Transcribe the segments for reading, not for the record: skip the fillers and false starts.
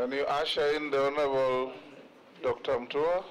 Can you usher in the Honorable Dr. Mutua?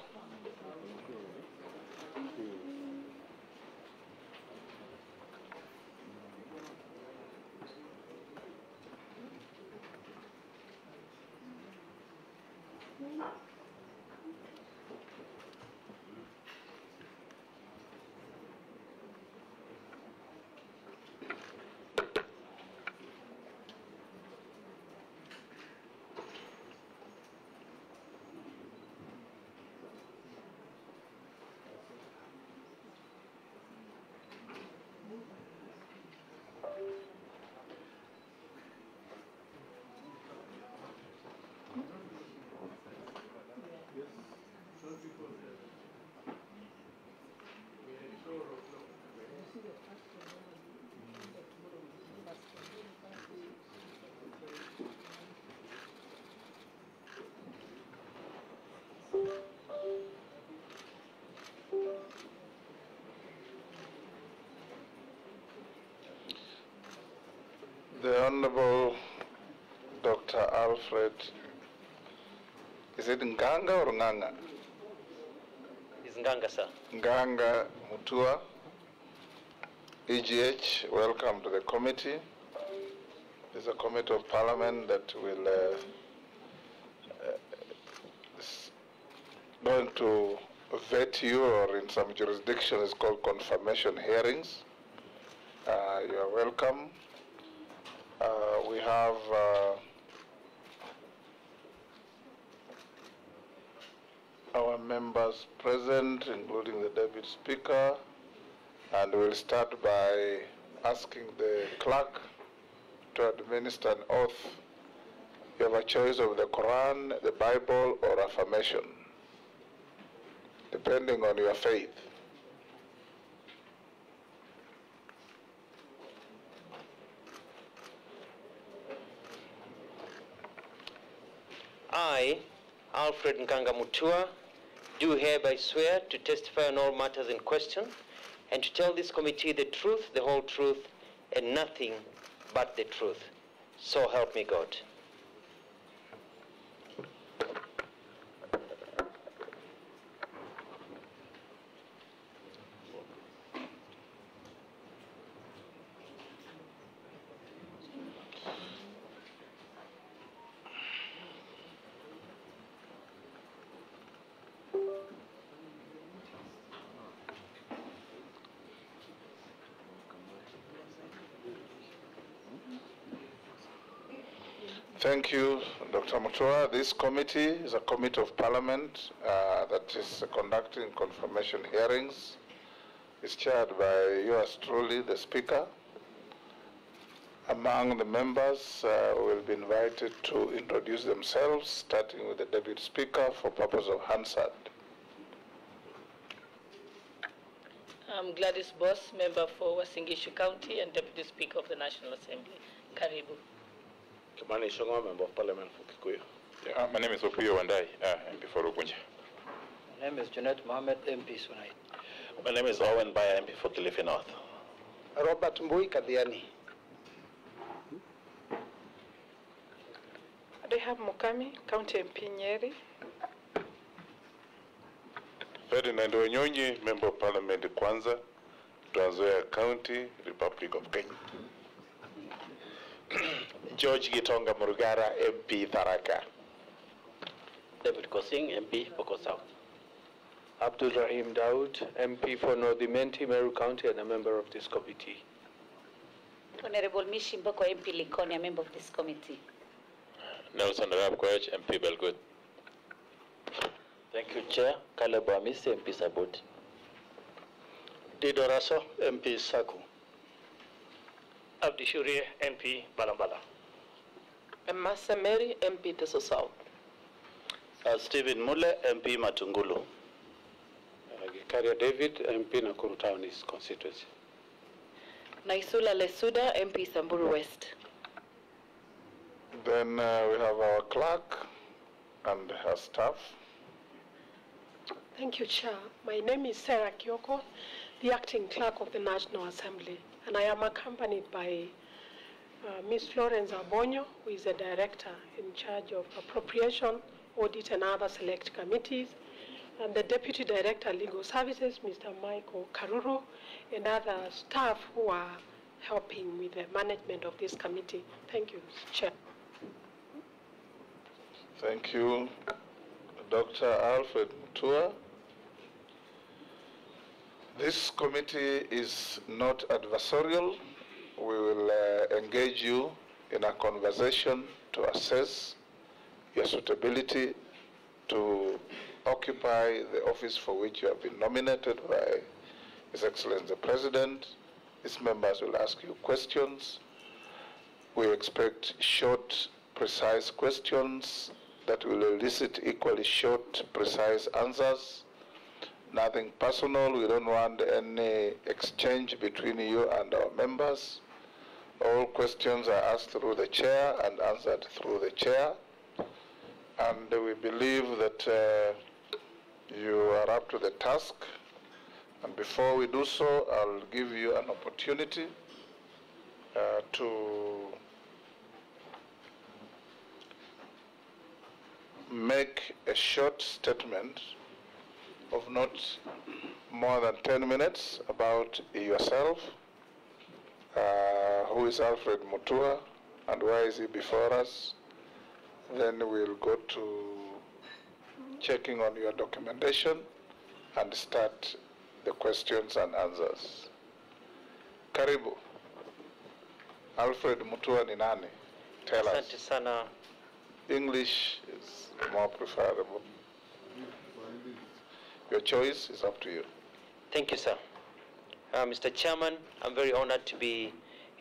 The Honorable Dr. Alfred, is it Nganga or Nganga? It's Nganga, sir. Nganga Mutua, EGH, welcome to the committee. There's a committee of parliament that will going to vet you, or in some jurisdictions it's called confirmation hearings. You are welcome. We have our members present, including the Deputy Speaker, and we'll start by asking the clerk to administer an oath. You have a choice of the Quran, the Bible, or affirmation, depending on your faith. I, Alfred Mutua, do hereby swear to testify on all matters in question and to tell this committee the truth, the whole truth, and nothing but the truth. So help me God. Thank you, Dr. Mutua. This committee is a committee of parliament that is conducting confirmation hearings. It's chaired by yours truly, the Speaker. Among the members will be invited to introduce themselves, starting with the Deputy Speaker for purpose of Hansard. I'm Gladys Boss, member for Wasingishu County and Deputy Speaker of the National Assembly. Karibu. Kimani Shongo, member of parliament for Kikuyu. Yeah, my name is Opiyo Wandai, MP for Ugunja. My name is Junet Mohammed, MP Sunai. My name is Owen Baya, MP for Kilifi North. Robert Mbui Kadhiani. Rehab Mukami, County MP Nyeri. Ferdinand Wanyonyi, member of parliament Kwanza, Trans Nzoia County, Republic of Kenya. George Gitonga Murugara, MP Tharaka. David Kosing, MP Poko South. Abdul Rahim Daud, MP for North-Imenti, Meru County, and a member of this committee. Honorable Mishi Mboko, MP Likoni, a member of this committee. Nelson Arab Koech, MP Belgood. Thank you, Chair. Caleb Amisi, MP Sabot. Dido Raso, MP Saku. Abdi Shurie, MP Balambala. Massa Mary, MP Teso South. Stephen Mule, MP Matungulu. Gikaria David, MP Nakuru Town is constituency. Naisula Lesuda, MP Samburu West. Then we have our clerk and her staff. Thank you, Chair. My name is Sarah Kyoko, the acting clerk of the National Assembly, and I am accompanied by Ms. Florence Abonyo, who is the director in charge of appropriation, audit, and other select committees, and the Deputy Director, Legal Services, Mr. Michael Karuru, and other staff who are helping with the management of this committee. Thank you, Mr. Chair. Thank you, Dr. Alfred Mutua. This committee is not adversarial. We will engage you in a conversation to assess your suitability to occupy the office for which you have been nominated by His Excellency the President. These members will ask you questions. We expect short, precise questions that will elicit equally short, precise answers. Nothing personal. We don't want any exchange between you and our members. All questions are asked through the chair and answered through the chair. And we believe that you are up to the task. And before we do so, I'll give you an opportunity to make a short statement of not more than 10 minutes about yourself. Who is Alfred Mutua and why is he before us? Then we'll go to checking on your documentation and start the questions and answers. Karibu. Alfred Mutua ni nani? Tell us. Asante sana. English is more preferable. Your choice is up to you. Thank you, sir. Mr. Chairman, I'm very honored to be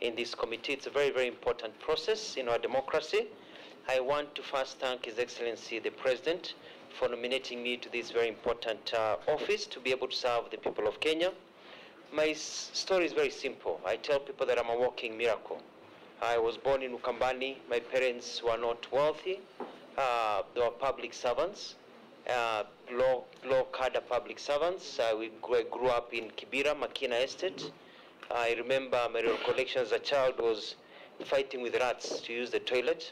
in this committee. It's a very, very important process in our democracy. I want to first thank His Excellency the President for nominating me to this very important office to be able to serve the people of Kenya. My story is very simple. I tell people that I'm a walking miracle. I was born in Ukambani. My parents were not wealthy. They were public servants, low cadre public servants. We grew up in Kibera, Makina Estate. I remember my recollection as a child was fighting with rats to use the toilet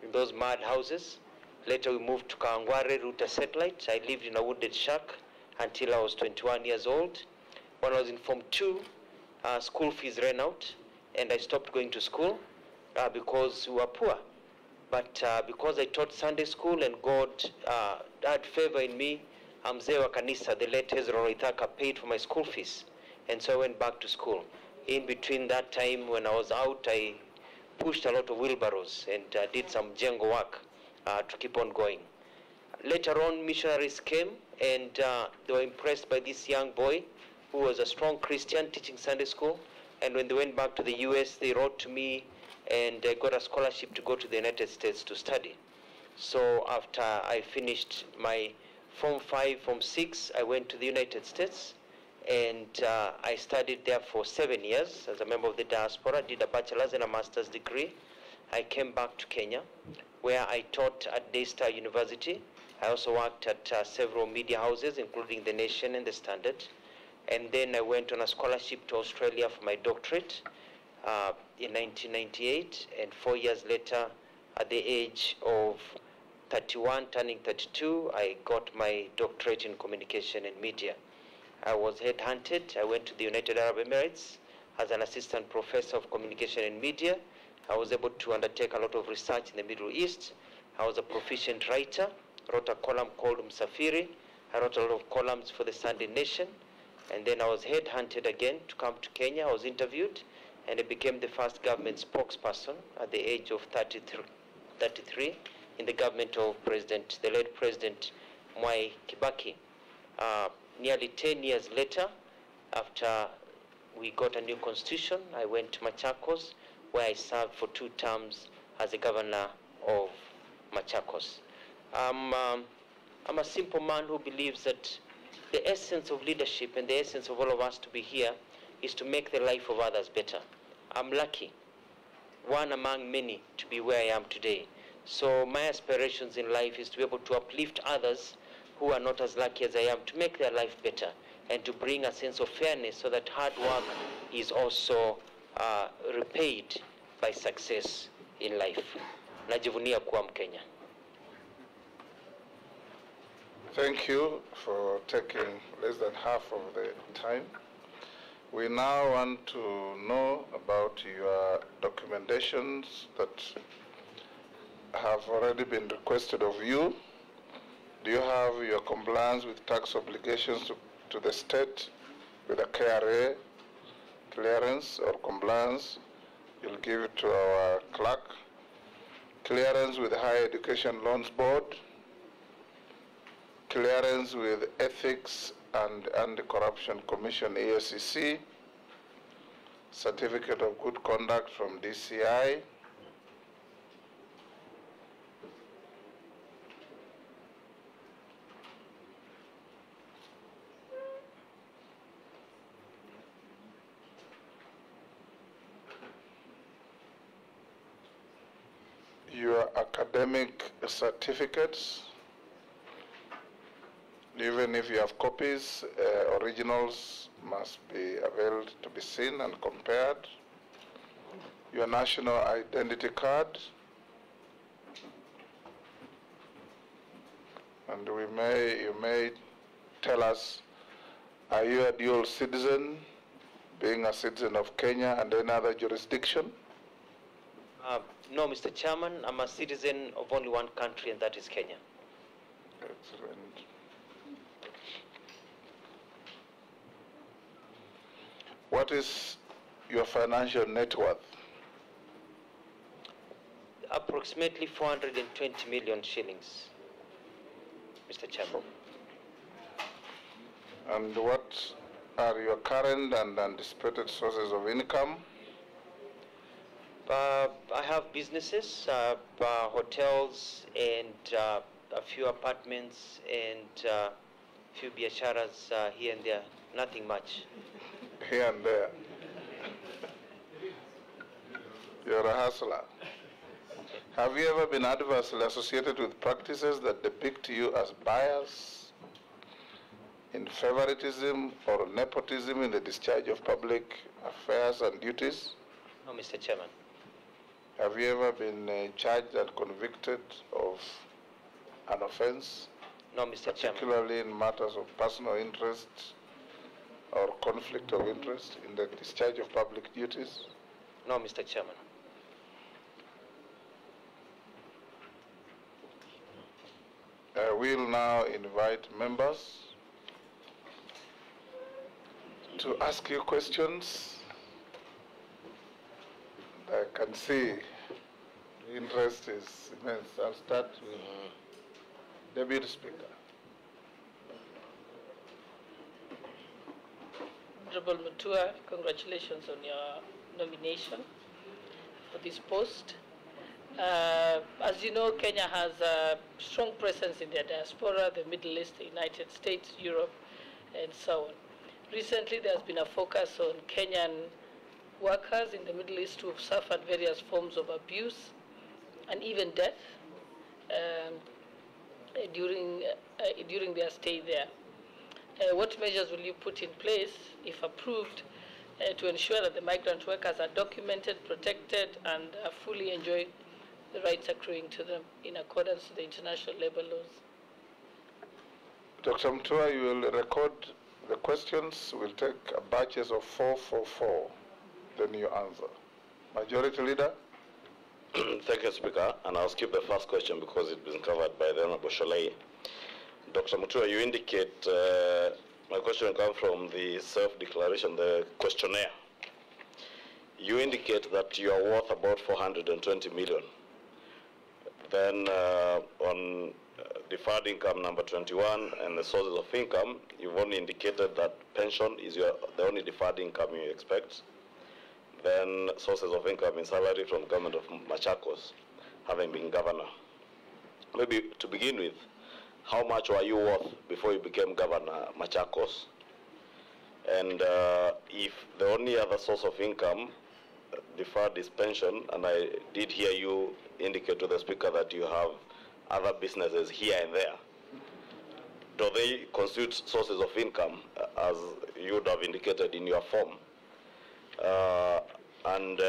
in those mud houses. Later we moved to Kawangware, Ruta Satellite. I lived in a wooded shack until I was 21 years old. When I was in Form 2, school fees ran out and I stopped going to school because we were poor. But because I taught Sunday school and God had favor in me, Mzee wa Kanisa, the late Ezra Roithaka, paid for my school fees. And so I went back to school. In between that time, when I was out, I pushed a lot of wheelbarrows and did some jengo work to keep on going. Later on, missionaries came and they were impressed by this young boy who was a strong Christian teaching Sunday school. And when they went back to the US, they wrote to me and I got a scholarship to go to the United States to study. So after I finished my Form 5, Form 6, I went to the United States and I studied there for 7 years as a member of the Diaspora, did a bachelor's and a master's degree. I came back to Kenya where I taught at Daystar University. I also worked at several media houses, including The Nation and The Standard. And then I went on a scholarship to Australia for my doctorate in 1998. And 4 years later, at the age of 31, turning 32, I got my doctorate in communication and media. I was headhunted. I went to the United Arab Emirates as an assistant professor of communication and media. I was able to undertake a lot of research in the Middle East. I was a proficient writer. I wrote a column called Msafiri. I wrote a lot of columns for the Sunday Nation. And then I was headhunted again to come to Kenya. I was interviewed, and I became the first government spokesperson at the age of 33 in the government of the late President Mwai Kibaki. Nearly 10 years later, after we got a new constitution, I went to Machakos, where I served for 2 terms as the governor of Machakos. I'm a simple man who believes that the essence of leadership and the essence of all of us to be here is to make the life of others better. I'm lucky, one among many, to be where I am today. So my aspirations in life is to be able to uplift others who are not as lucky as I am, to make their life better and to bring a sense of fairness so that hard work is also repaid by success in life. Najivunia kuwa Mkenya. Thank you for taking less than half of the time. We now want to know about your documentations that have already been requested of you. Do you have your compliance with tax obligations to the state with a KRA clearance or compliance? You'll give it to our clerk. Clearance with the Higher Education Loans Board. Clearance with Ethics and Anti-Corruption Commission, EACC. Certificate of Good Conduct from DCI. Your academic certificates, even if you have copies, originals must be availed to be seen and compared. Your national identity card, and you may tell us, are you a dual citizen, being a citizen of Kenya and any other jurisdiction? No, Mr. Chairman, I'm a citizen of only one country, and that is Kenya. Excellent. What is your financial net worth? Approximately 420 million shillings, Mr. Chairman. And what are your current and anticipated sources of income? I have businesses, hotels, and a few apartments, and a few biasharas here and there. Nothing much. Here and there. You're a hustler. Have you ever been adversely associated with practices that depict you as biased in favoritism or nepotism in the discharge of public affairs and duties? No, Mr. Chairman. Have you ever been charged and convicted of an offense? No, Mr. Chairman. Particularly in matters of personal interest or conflict of interest in the discharge of public duties? No, Mr. Chairman. I will now invite members to ask you questions. I can see the interest is immense. I'll start with Deputy Speaker. Honorable Mutua, congratulations on your nomination for this post. As you know, Kenya has a strong presence in the diaspora, the Middle East, the United States, Europe, and so on. Recently, there's been a focus on Kenyan workers in the Middle East who have suffered various forms of abuse and even death during their stay there. What measures will you put in place, if approved, to ensure that the migrant workers are documented, protected, and fully enjoy the rights accruing to them in accordance with the international labor laws? Dr. Mutua, you will record the questions. We'll take batches of 444. Then you answer. Majority Leader. Thank you, Speaker. And I'll skip the first question because it's been covered by the Honorable Sholei. Dr. Mutua, you indicate, my question comes from the self-declaration, the questionnaire. You indicate that you are worth about 420 million. Then on deferred income number 21 and the sources of income, you've only indicated that pension is the only deferred income you expect. Then sources of income in salary from government of Machakos, having been governor. Maybe to begin with, how much were you worth before you became governor Machakos? And if the only other source of income deferred is pension, and I did hear you indicate to the Speaker that you have other businesses here and there, do they constitute sources of income as you would have indicated in your form? And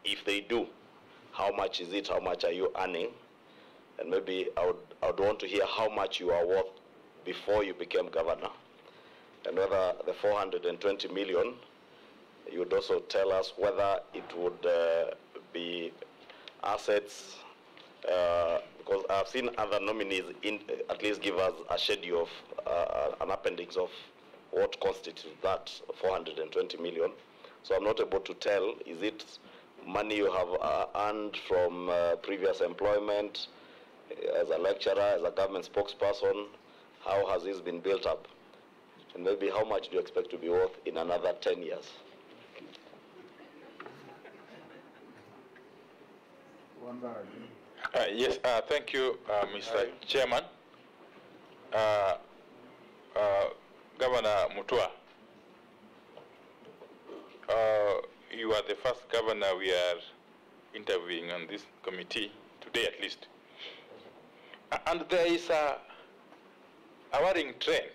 if they do, how much is it? How much are you earning? And maybe I would want to hear how much you are worth before you became governor. And whether the 420 million, you would also tell us whether it would be assets, because I've seen other nominees at least give us a schedule of an appendix of what constitutes that 420 million. So I'm not able to tell, is it money you have earned from previous employment, as a lecturer, as a government spokesperson? How has this been built up? And maybe how much do you expect to be worth in another 10 years? Yes, thank you, Mr. Chairman. Governor Mutua, you are the first governor we are interviewing on this committee, today at least. And there is a worrying trend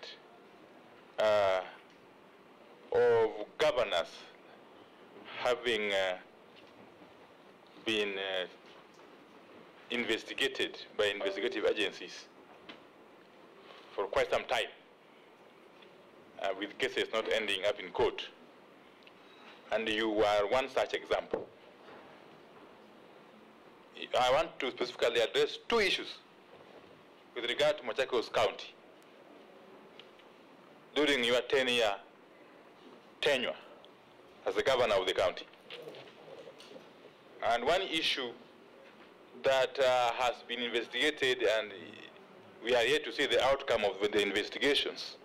of governors having been investigated by investigative agencies for quite some time, with cases not ending up in court. And you are one such example. I want to specifically address two issues with regard to Machakos County during your 10-year tenure as the governor of the county. And one issue that has been investigated, and we are yet to see the outcome of the investigations,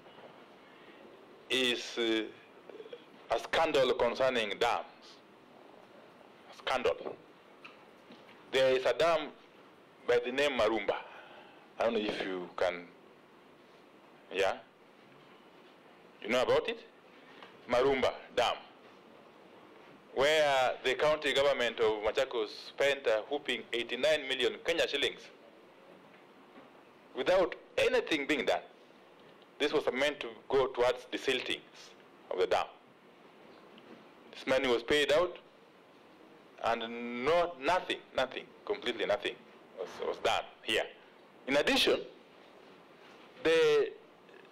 is a scandal concerning dams. A scandal. There is a dam by the name Marumba. I don't know if you can, yeah? You know about it? Marumba Dam, where the county government of Machakos spent a whooping 89 million Kenya shillings without anything being done. This was meant to go towards the siltings of the dam. This money was paid out, and nothing, completely nothing was done here. In addition, the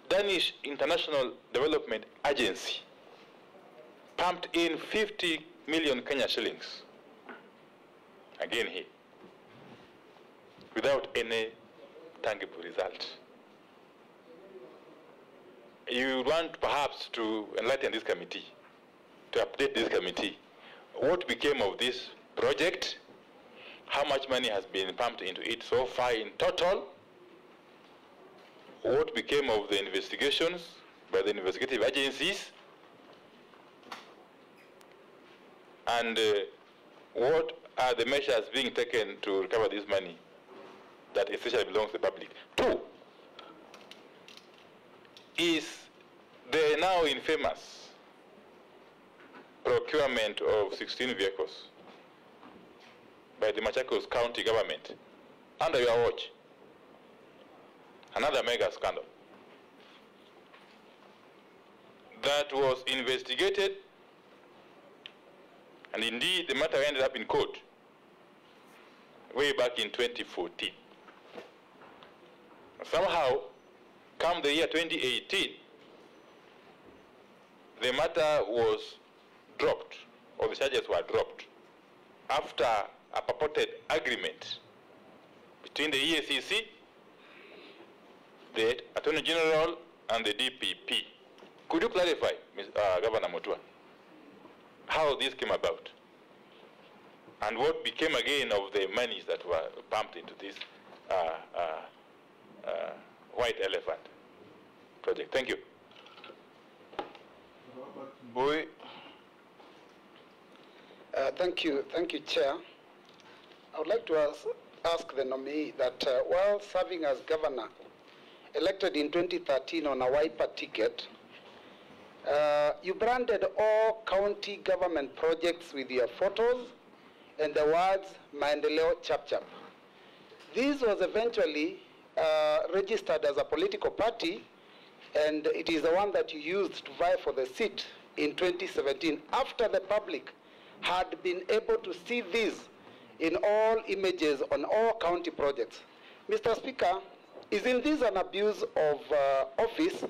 Danish International Development Agency pumped in 50 million Kenya shillings, again here, without any tangible result. You want perhaps to enlighten this committee, to update this committee. What became of this project? How much money has been pumped into it so far in total? What became of the investigations by the investigative agencies? And what are the measures being taken to recover this money that essentially belongs to the public? Two, is the now infamous procurement of 16 vehicles by the Machakos County government under your watch. Another mega scandal that was investigated, and indeed the matter ended up in court way back in 2014. Somehow, come the year 2018, the matter was dropped, or the charges were dropped, after a purported agreement between the EACC, the Attorney General, and the DPP. Could you clarify, Governor Mutua, how this came about? And what became again of the monies that were pumped into this white elephant project? Thank you. Boy. Thank you, Chair. I would like to ask the nominee that while serving as governor, elected in 2013 on a Wiper ticket, you branded all county government projects with your photos and the words A&L Chapter. This was eventually registered as a political party, and it is the one that you used to vie for the seat in 2017 after the public had been able to see this in all images on all county projects. Mr. Speaker, isn't this an abuse of office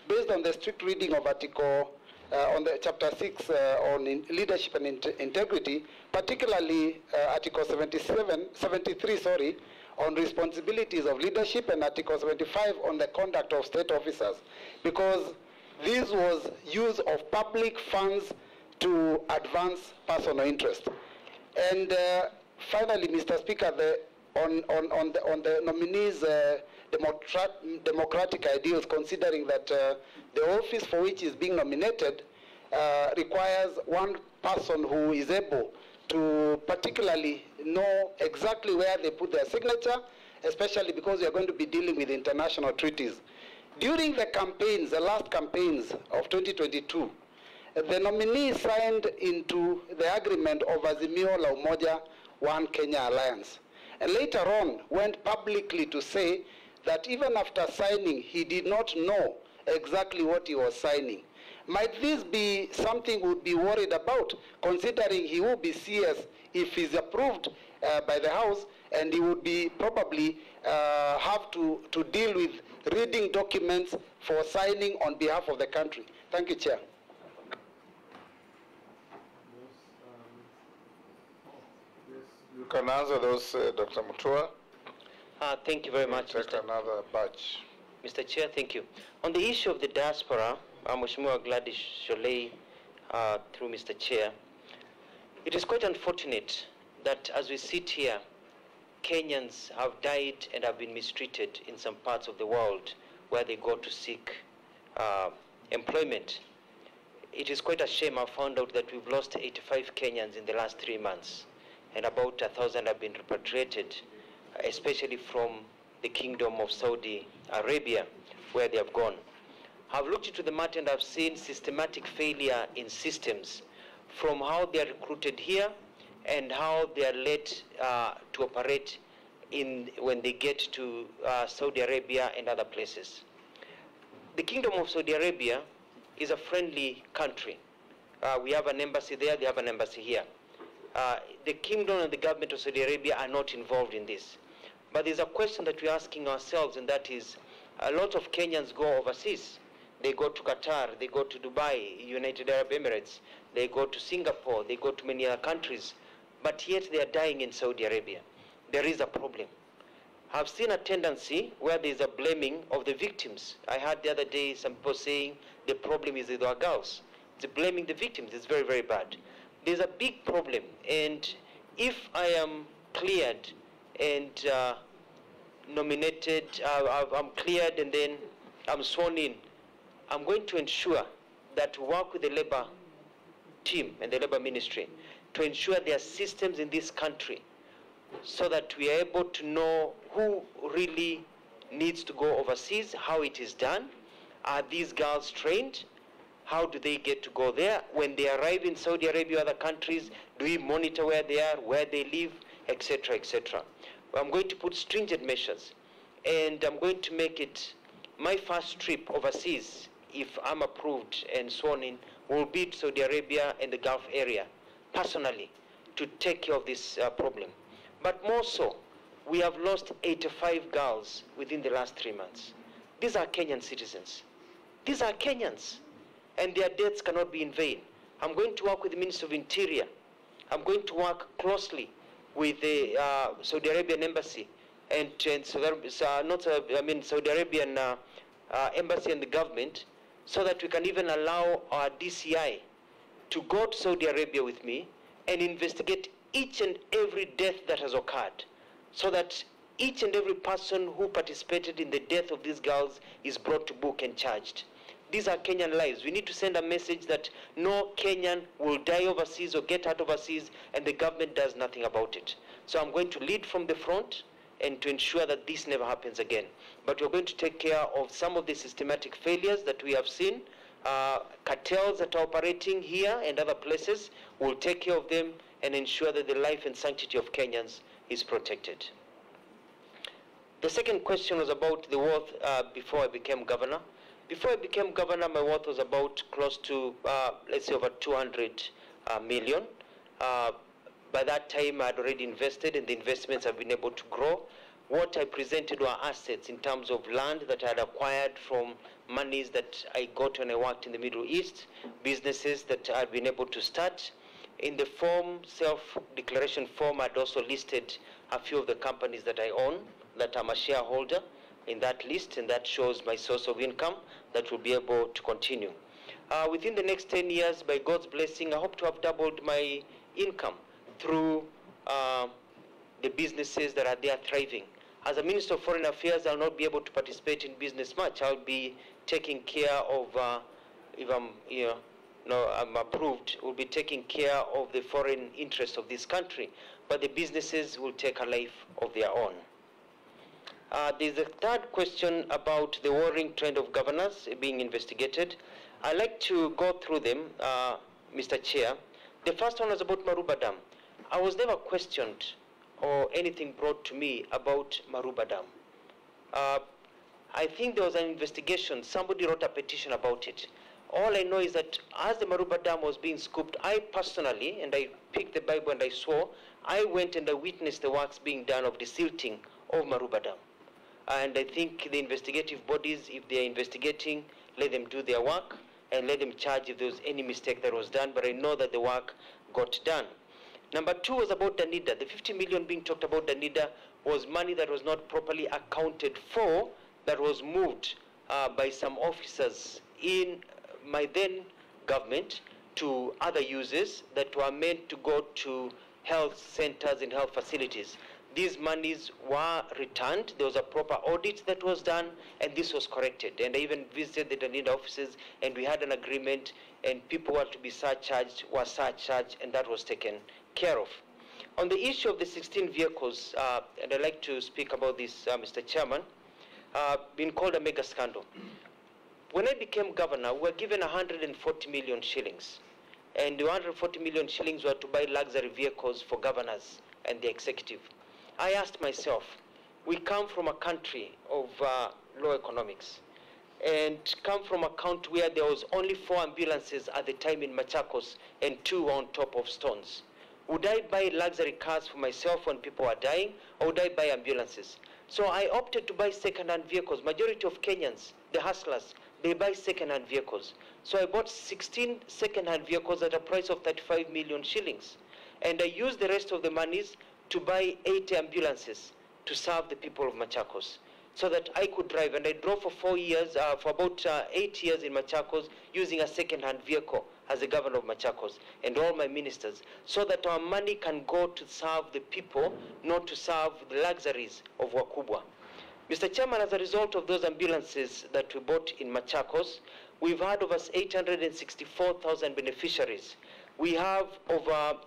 based on the strict reading of Article on the Chapter 6 on leadership and integrity, particularly Article 73, on responsibilities of leadership, and Article 75 on the conduct of state officers, because this was use of public funds to advance personal interest. And finally, Mr. Speaker, on the nominees' democratic ideals, considering that the office for which is being nominated requires one person who is able to particularly know exactly where they put their signature, especially because we are going to be dealing with international treaties. During the campaigns, the last campaigns of 2022, the nominees signed into the agreement of Azimio la Umoja One Kenya Alliance, and later on went publicly to say that even after signing, he did not know exactly what he was signing. Might this be something we would be worried about, considering he will be CS if he's approved by the House, and he would be probably have to deal with reading documents for signing on behalf of the country? Thank you, Chair. You can answer those, Dr. Mutua. Thank you very much, Take another batch. Mr. Chair, thank you. On the issue of the diaspora, Mheshimiwa Gladys Sholei, through Mr. Chair, it is quite unfortunate that as we sit here, Kenyans have died and have been mistreated in some parts of the world where they go to seek employment. It is quite a shame. I found out that we've lost 85 Kenyans in the last 3 months, and about 1,000 have been repatriated, especially from the Kingdom of Saudi Arabia, where they have gone. I've looked into the matter and I've seen systematic failure in systems, from how they are recruited here and how they are led to operate when they get to Saudi Arabia and other places. The Kingdom of Saudi Arabia is a friendly country. We have an embassy there, they have an embassy here. The Kingdom and the government of Saudi Arabia are not involved in this. But there's a question that we're asking ourselves, and that is, a lot of Kenyans go overseas. They go to Qatar, they go to Dubai, United Arab Emirates, they go to Singapore, they go to many other countries, but yet they are dying in Saudi Arabia. There is a problem. I've seen a tendency where there's a blaming of the victims. I heard the other day some people saying the problem is with our girls. It's blaming the victims. It's very, very bad. There's a big problem, and if I am cleared and nominated, I'm cleared and then I'm sworn in, I'm going to ensure that we work with the labor team and the labor ministry to ensure there are systems in this country so that we are able to know who really needs to go overseas, how it is done. Are these girls trained? How do they get to go there? When they arrive in Saudi Arabia or other countries, do we monitor where they are, where they live, etc., etc.? I'm going to put stringent measures, and I'm going to make it my first trip overseas, if I'm approved and sworn in, will be to Saudi Arabia and the Gulf area, personally, to take care of this problem. But more so, we have lost 85 girls within the last 3 months. These are Kenyan citizens. These are Kenyans, and their deaths cannot be in vain. I'm going to work with the Minister of Interior. I'm going to work closely with the Saudi Arabian Embassy and Saudi Arabian Embassy and the government, so that we can even allow our DCI to go to Saudi Arabia with me and investigate each and every death that has occurred, so that each and every person who participated in the death of these girls is brought to book and charged. These are Kenyan lives. We need to send a message that no Kenyan will die overseas or get hurt overseas, and the government does nothing about it. So I'm going to lead from the front and to ensure that this never happens again. But we're going to take care of some of the systematic failures that we have seen. Cartels that are operating here and other places, we'll take care of them and ensure that the life and sanctity of Kenyans is protected. The second question was about the wealth before I became governor. Before I became governor, my wealth was about close to, let's say, over 200 million. By that time, I had already invested, and the investments have been able to grow. What I presented were assets in terms of land that I had acquired from monies that I got when I worked in the Middle East, businesses that I had been able to start. In the form, self-declaration form, I'd also listed a few of the companies that I own, that I'm a shareholder in that list, and that shows my source of income that will be able to continue. Within the next 10 years, by God's blessing, I hope to have doubled my income through the businesses that are there thriving. As a Minister of Foreign Affairs, I'll not be able to participate in business much. I'll be taking care of, if I'm approved, will be taking care of the foreign interests of this country. But the businesses will take a life of their own. There's a third question about the worrying trend of governors being investigated. I'd like to go through them, Mr. Chair. The first one was about Maruba Dam. I was never questioned or anything brought to me about Maruba Dam. I think there was an investigation. Somebody wrote a petition about it. All I know is that as the Maruba Dam was being scooped, I personally, and I picked the Bible and I swore, I went and I witnessed the works being done of the silting of Maruba Dam. And I think the investigative bodies, if they are investigating, let them do their work and let them charge if there was any mistake that was done. But I know that the work got done. Number two was about Danida. The 50 million being talked about Danida was money that was not properly accounted for, that was moved by some officers in my then government to other uses that were meant to go to health centers and health facilities. These monies were returned. There was a proper audit that was done, and this was corrected. And I even visited the Danida offices, and we had an agreement, and people who were to be surcharged were surcharged, and that was taken care of. On the issue of the 16 vehicles, and I'd like to speak about this, Mr. Chairman, been called a mega scandal. When I became governor, we were given 140 million shillings. And the 140 million shillings were to buy luxury vehicles for governors and the executive. I asked myself, we come from a country of low economics, and come from a country where there was only 4 ambulances at the time in Machakos and 2 on top of stones. Would I buy luxury cars for myself when people are dying, or would I buy ambulances? So I opted to buy second-hand vehicles. Majority of Kenyans, the hustlers, they buy second-hand vehicles. So I bought 16 second-hand vehicles at a price of 35 million shillings. And I used the rest of the monies to buy 80 ambulances to serve the people of Machakos, so that I could drive. And I drove for 4 years, for about 8 years in Machakos, using a second-hand vehicle as the governor of Machakos, and all my ministers, so that our money can go to serve the people, not to serve the luxuries of Wakubwa. Mr. Chairman, as a result of those ambulances that we bought in Machakos, we've had over 864,000 beneficiaries. We have over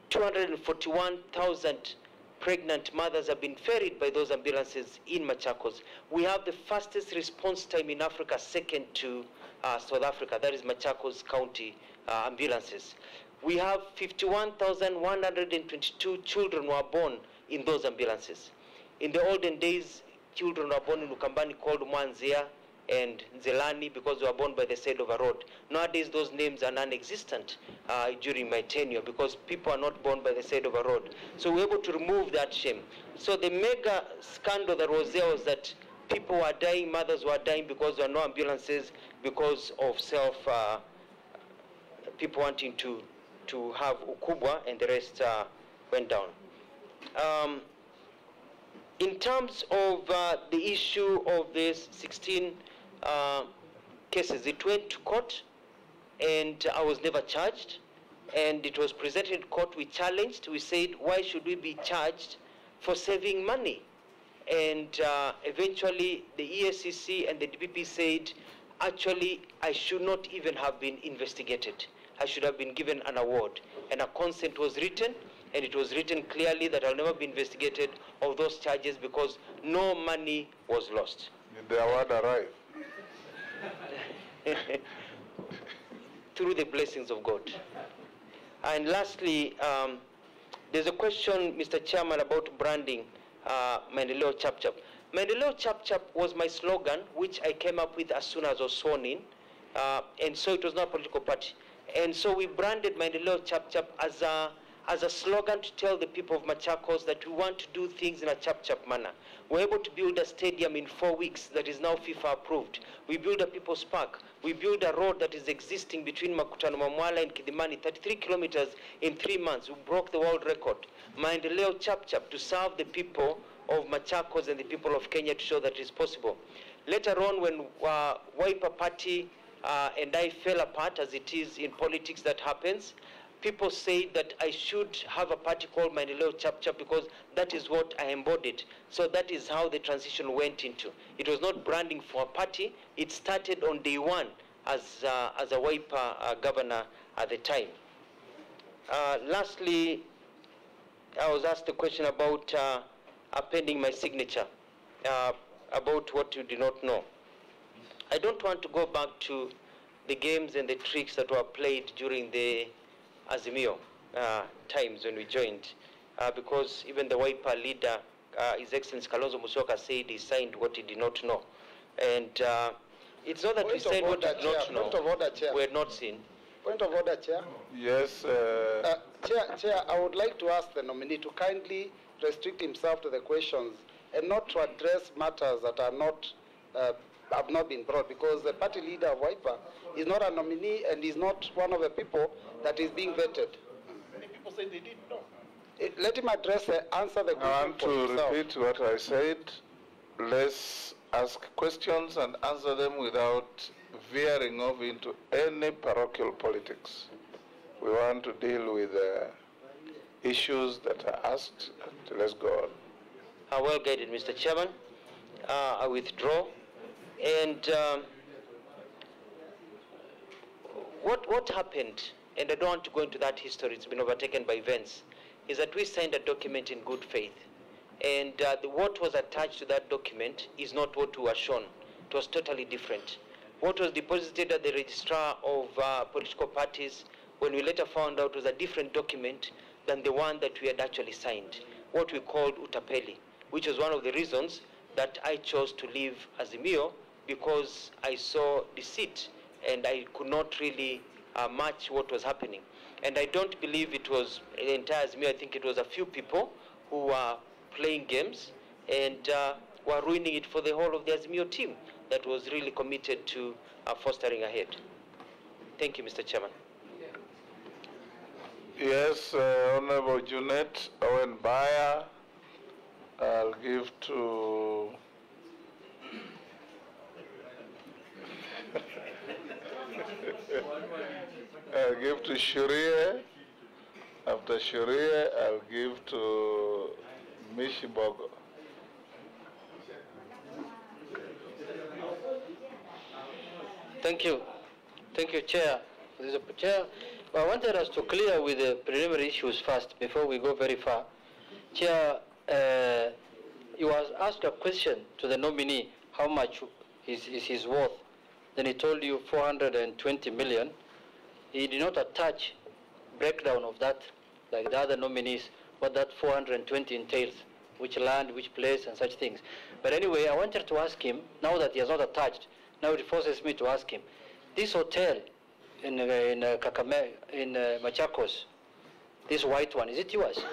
241,000 pregnant mothers have been ferried by those ambulances in Machakos. We have the fastest response time in Africa, second to South Africa. That is Machakos County ambulances. We have 51,122 children who are born in those ambulances. In the olden days, children were born in Ukambani called Mwanzia and Nzelani because they were born by the side of a road. Nowadays, those names are non-existent during my tenure because people are not born by the side of a road. So we're able to remove that shame. So the mega scandal that was there was that people were dying, mothers were dying because there were no ambulances, because of people wanting to have Ukubwa, and the rest went down. In terms of the issue of these 16 cases, it went to court, and I was never charged. And it was presented in court. We challenged. We said, why should we be charged for saving money? And eventually, the ESCC and the DPP said, actually, I should not even have been investigated. I should have been given an award. And a consent was written, and it was written clearly that I'll never be investigated of those charges because no money was lost. Did the award arrive? Through the blessings of God. And lastly, there's a question, Mr. Chairman, about branding Maendeleo Chap Chap. Maendeleo Chap Chap was my slogan, which I came up with as soon as I was sworn in. And so it was not a political party. And so we branded Maendeleo Chap Chap as as a slogan to tell the people of Machakos that we want to do things in a chap-chap manner. We're able to build a stadium in 4 weeks that is now FIFA approved. We build a people's park. We build a road that is existing between Makutano Mamwala and Kidimani, 33 kilometers in 3 months. We broke the world record. Maendeleo chap-chap to serve the people of Machakos and the people of Kenya to show that it is possible. Later on, when Wiper Party and I fell apart, as it is in politics that happens, people say that I should have a party called Maendeleo Chap-Chap because that is what I embodied. So that is how the transition went into. It was not branding for a party. It started on day one as a Wiper governor at the time. Lastly, I was asked a question about appending my signature, about what you did not know. I don't want to go back to the games and the tricks that were played during the Azimio times when we joined, because even the Wiper leader, His Excellency Kalonzo Musyoka, said he signed what he did not know. And it's not that we said what we did not know. Point of order, Chair. We had not seen. Point of order, Chair. Yes. Chair, I would like to ask the nominee to kindly restrict himself to the questions and not to address matters that are not have not been brought, because the party leader of Wiper is not a nominee and is not one of the people that is being vetted. Many people say they didn't know. Let him answer the question. I want to repeat what I said. Let's ask questions and answer them without veering off into any parochial politics. We want to deal with issues that are asked, and let's go on. Well guided, Mr. Chairman. I withdraw. And what happened, and I don't want to go into that history, it's been overtaken by events, is that we signed a document in good faith. And what was attached to that document is not what we were shown. It was totally different. What was deposited at the registrar of political parties, when we later found out, was a different document than the one that we had actually signed, what we called Utapeli, which was one of the reasons that I chose to leave Azimio, because I saw deceit and I could not really match what was happening. And I don't believe it was the entire Azimio. I think it was a few people who were playing games and were ruining it for the whole of the Azimio team that was really committed to fostering ahead. Thank you, Mr. Chairman. Yes, Honorable Junet Owen Bayer, I'll give to Shurie. After Shurie, I'll give to Mishibogo. Thank you. Thank you, Chair. Chair, I wanted us to clear with the preliminary issues first before we go very far. Chair, you was asked a question to the nominee, how much is his worth? Then he told you 420 million. He did not attach breakdown of that, like the other nominees, what that 420 entails, which land, which place, and such things. But anyway, I wanted to ask him, now that he has not attached, now it forces me to ask him, this hotel in Machakos, this white one, is it yours?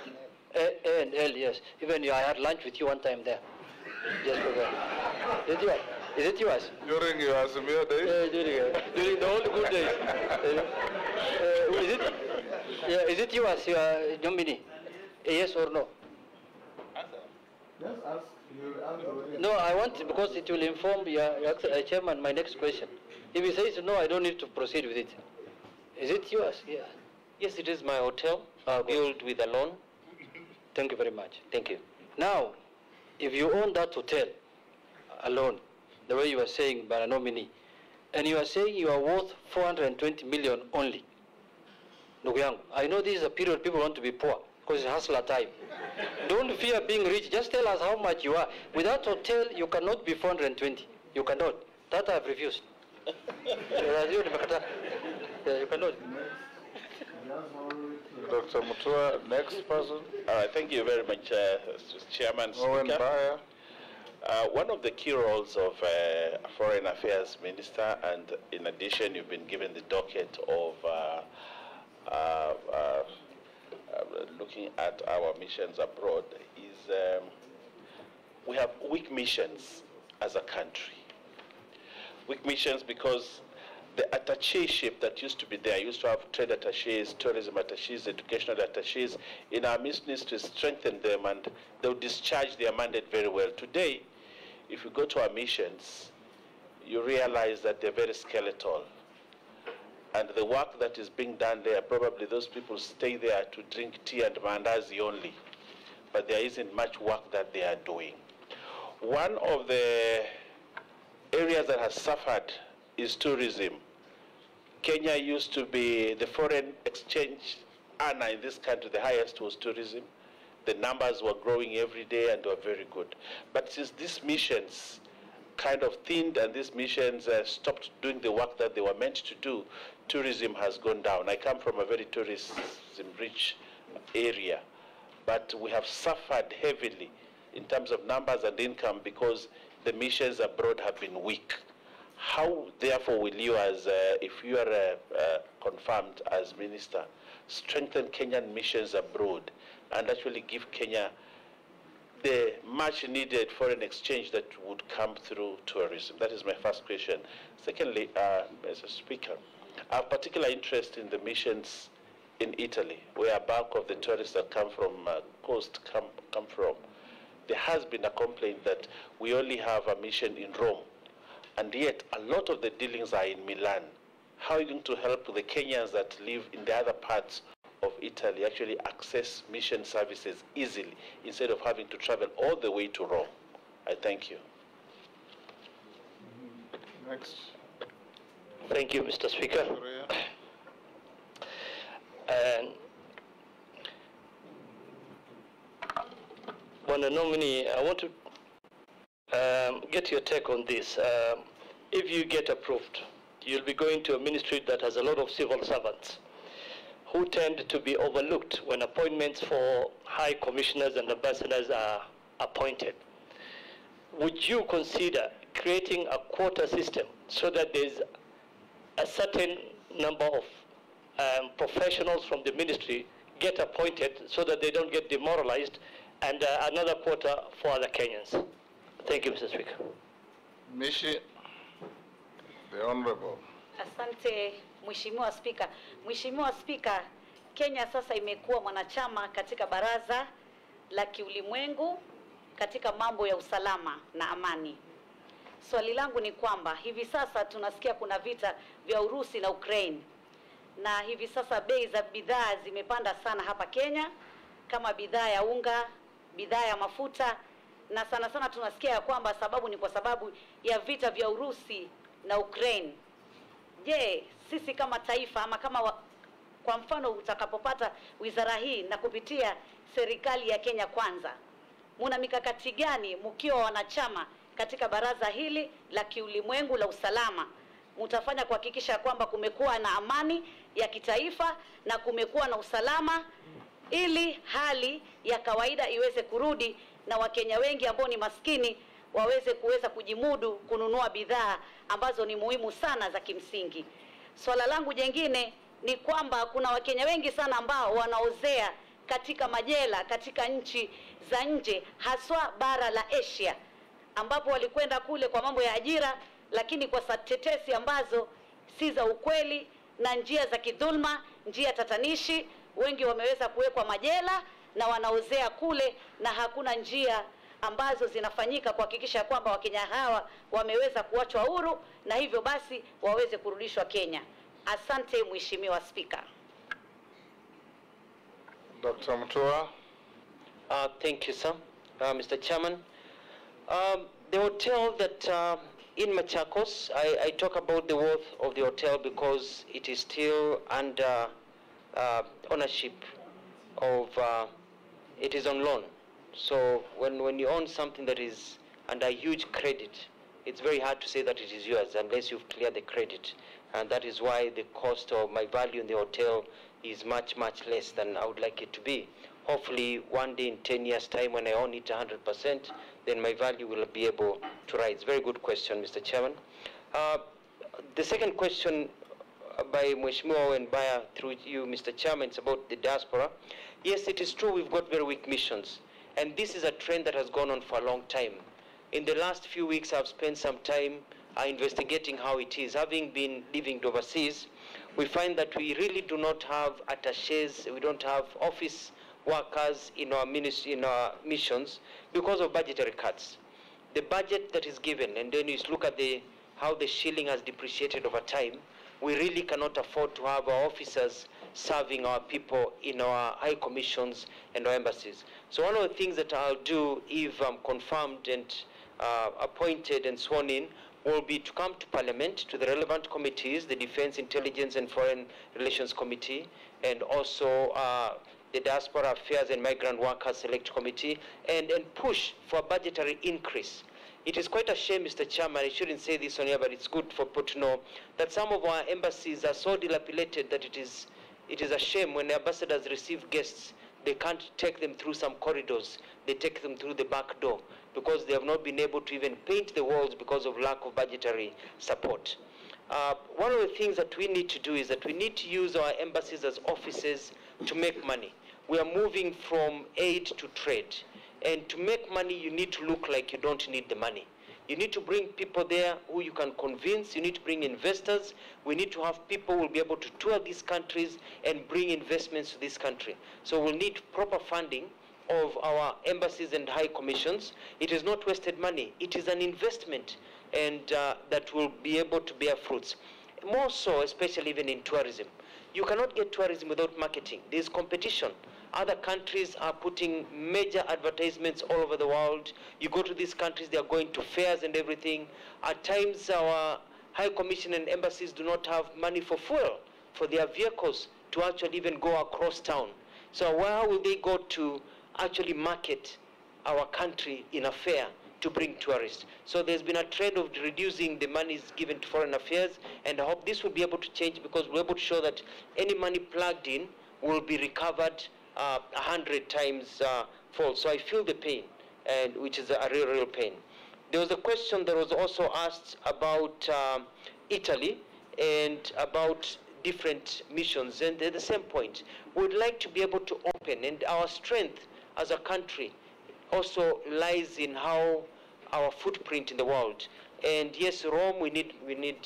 A&L, yes. Even I had lunch with you one time there. Just for that. Is it yours? During your Azimio days? During the old good days. Is it yours, your nominee? Yes or no? Just ask. No, I want, because it will inform your chairman my next question. If he says no, I don't need to proceed with it. Is it yours? Yeah. Yes, it is my hotel, built with a loan. Thank you very much. Thank you. Now, if you own that hotel alone, the way you are saying by a nominee, and you are saying you are worth 420 million only, I know this is a period people want to be poor, because it's hustler time. Don't fear being rich. Just tell us how much you are. With that hotel, you cannot be 420. You cannot. That I have refused. You cannot. Dr. Mutua, next person. All right, thank you very much, Chairman. Owen Bayer. One of the key roles of a Foreign Affairs Minister, and in addition, you've been given the docket of looking at our missions abroad is we have weak missions as a country. Weak missions because the attacheship that used to be there, used to have trade attaches, tourism attaches, educational attaches, in our missions to strengthen them, and they'll discharge their mandate very well. Today, if you go to our missions, you realize that they're very skeletal. And the work that is being done there, probably those people stay there to drink tea and mandazi only. But there isn't much work that they are doing. One of the areas that has suffered is tourism. Kenya used to be the foreign exchange earner in this country. The highest was tourism. The numbers were growing every day and were very good. But since these missions kind of thinned and these missions stopped doing the work that they were meant to do, tourism has gone down. I come from a very tourism-rich area, but we have suffered heavily in terms of numbers and income because the missions abroad have been weak. How, therefore, will you, as if you are confirmed as minister, strengthen Kenyan missions abroad and actually give Kenya the much-needed foreign exchange that would come through tourism? That is my first question. Secondly, Mr. Speaker, I have particular interest in the missions in Italy, where a bulk of the tourists that come from coast come from. There has been a complaint that we only have a mission in Rome, and yet a lot of the dealings are in Milan. How are you going to help the Kenyans that live in the other parts of Italy actually access mission services easily instead of having to travel all the way to Rome? I thank you. Next. Thank you, Mr. Speaker. And when a nominee, I want to get your take on this. If you get approved, you'll be going to a ministry that has a lot of civil servants who tend to be overlooked when appointments for high commissioners and ambassadors are appointed. Would you consider creating a quota system so that there's a certain number of professionals from the ministry get appointed so that they don't get demoralized, and another quota for other Kenyans? Thank you, Mr. Speaker. Mishi, the Honorable. Asante, Mheshimiwa Spika. Mheshimiwa Spika, Kenya sasa imekuwa mwanachama katika Baraza la Kiulimwengu katika mambo ya usalama na amani. Swali langu ni kwamba hivi sasa tunasikia kuna vita vya Urusi na Ukraine, na hivi sasa bei za bidhaa zimepanda sana hapa Kenya, kama bidhaa ya unga, bidhaa ya mafuta, na sana sana tunasikia ya kwamba sababu ni kwa sababu ya vita vya Urusi na Ukraine. Je, sisi kama taifa ama kama kwa mfano utakapopata wizara hii na kupitia serikali ya Kenya Kwanza, muna mikakati gani mkiwa wanachama katika baraza hili la kiulimwengu la usalama mtafanya kuhakikisha kwamba kumekuwa na amani ya kitaifa na kumekuwa na usalama ili hali ya kawaida iweze kurudi na Wakenya wengi ambao ni maskini kuweza kujimudu kununua bidhaa ambazo ni muhimu sana za kimsingi. Swala langu jingine ni kwamba kuna Wakenya wengi sana ambao wanaozea katika majela katika nchi za nje, haswa bara la Asia, ambapo walikwenda kule kwa mambo ya ajira, lakini kwa tetesi ambazo si za ukweli na njia za kidhulma, njia tatanishi, wengi wameweza kuwekwa majela na wanaozea kule, na hakuna njia ambazo zinafanyika kuhakikisha kwamba Wakenya hawa wameweza kuachwa huru na hivyo basi waweze kurudishwa Kenya. Asante Mheshimiwa Spika. Dr. Mutua. Thank you, sir. Mr. Chairman, the hotel that in Machakos, I talk about the worth of the hotel because it is still under ownership of, it is on loan. So when you own something that is under huge credit, it's very hard to say that it is yours unless you've cleared the credit. And that is why the cost of my value in the hotel is much, much less than I would like it to be. Hopefully one day in 10 years' time when I own it 100%, then my value will be able to rise. Very good question, Mr. Chairman. The second question by Mheshimiwa Owen Baya through you, Mr. Chairman, it's about the diaspora. Yes, it is true we've got very weak missions, and this is a trend that has gone on for a long time. In the last few weeks, I've spent some time investigating how it is. Having been living overseas, we find that we really do not have attachés, we don't have office workers in our missions because of budgetary cuts. The budget that is given, and then you look at how the shilling has depreciated over time, we really cannot afford to have our officers serving our people in our high commissions and our embassies. So one of the things that I'll do if I'm confirmed and appointed and sworn in will be to come to Parliament, to the relevant committees, the Defense, Intelligence and Foreign Relations Committee, and also the Diaspora Affairs and Migrant Workers Select Committee, and push for a budgetary increase. It is quite a shame, Mr. Chairman, I shouldn't say this on here, but it's good for people to know that some of our embassies are so dilapidated that it is a shame when the ambassadors receive guests, they can't take them through some corridors, they take them through the back door because they have not been able to even paint the walls because of lack of budgetary support. One of the things that we need to do is that we need to use our embassies as offices to make money. We are moving from aid to trade. And to make money, you need to look like you don't need the money. You need to bring people there who you can convince. You need to bring investors. We need to have people who will be able to tour these countries and bring investments to this country. So we'll need proper funding of our embassies and high commissions. It is not wasted money. It is an investment, and that will be able to bear fruits. More so, especially even in tourism. You cannot get tourism without marketing. There's competition. Other countries are putting major advertisements all over the world. You go to these countries, they are going to fairs and everything. At times, our High Commission and embassies do not have money for fuel for their vehicles to actually even go across town. So where will they go to actually market our country in a fair to bring tourists? So there's been a trend of reducing the monies given to foreign affairs, and I hope this will be able to change because we're able to show that any money plugged in will be recovered 100 times fold. So I feel the pain, and which is a real pain. There was a question that was also asked about Italy and about different missions, and at the same point, we'd like to be able to open, and our strength as a country also lies in how our footprint in the world. And yes, Rome, we need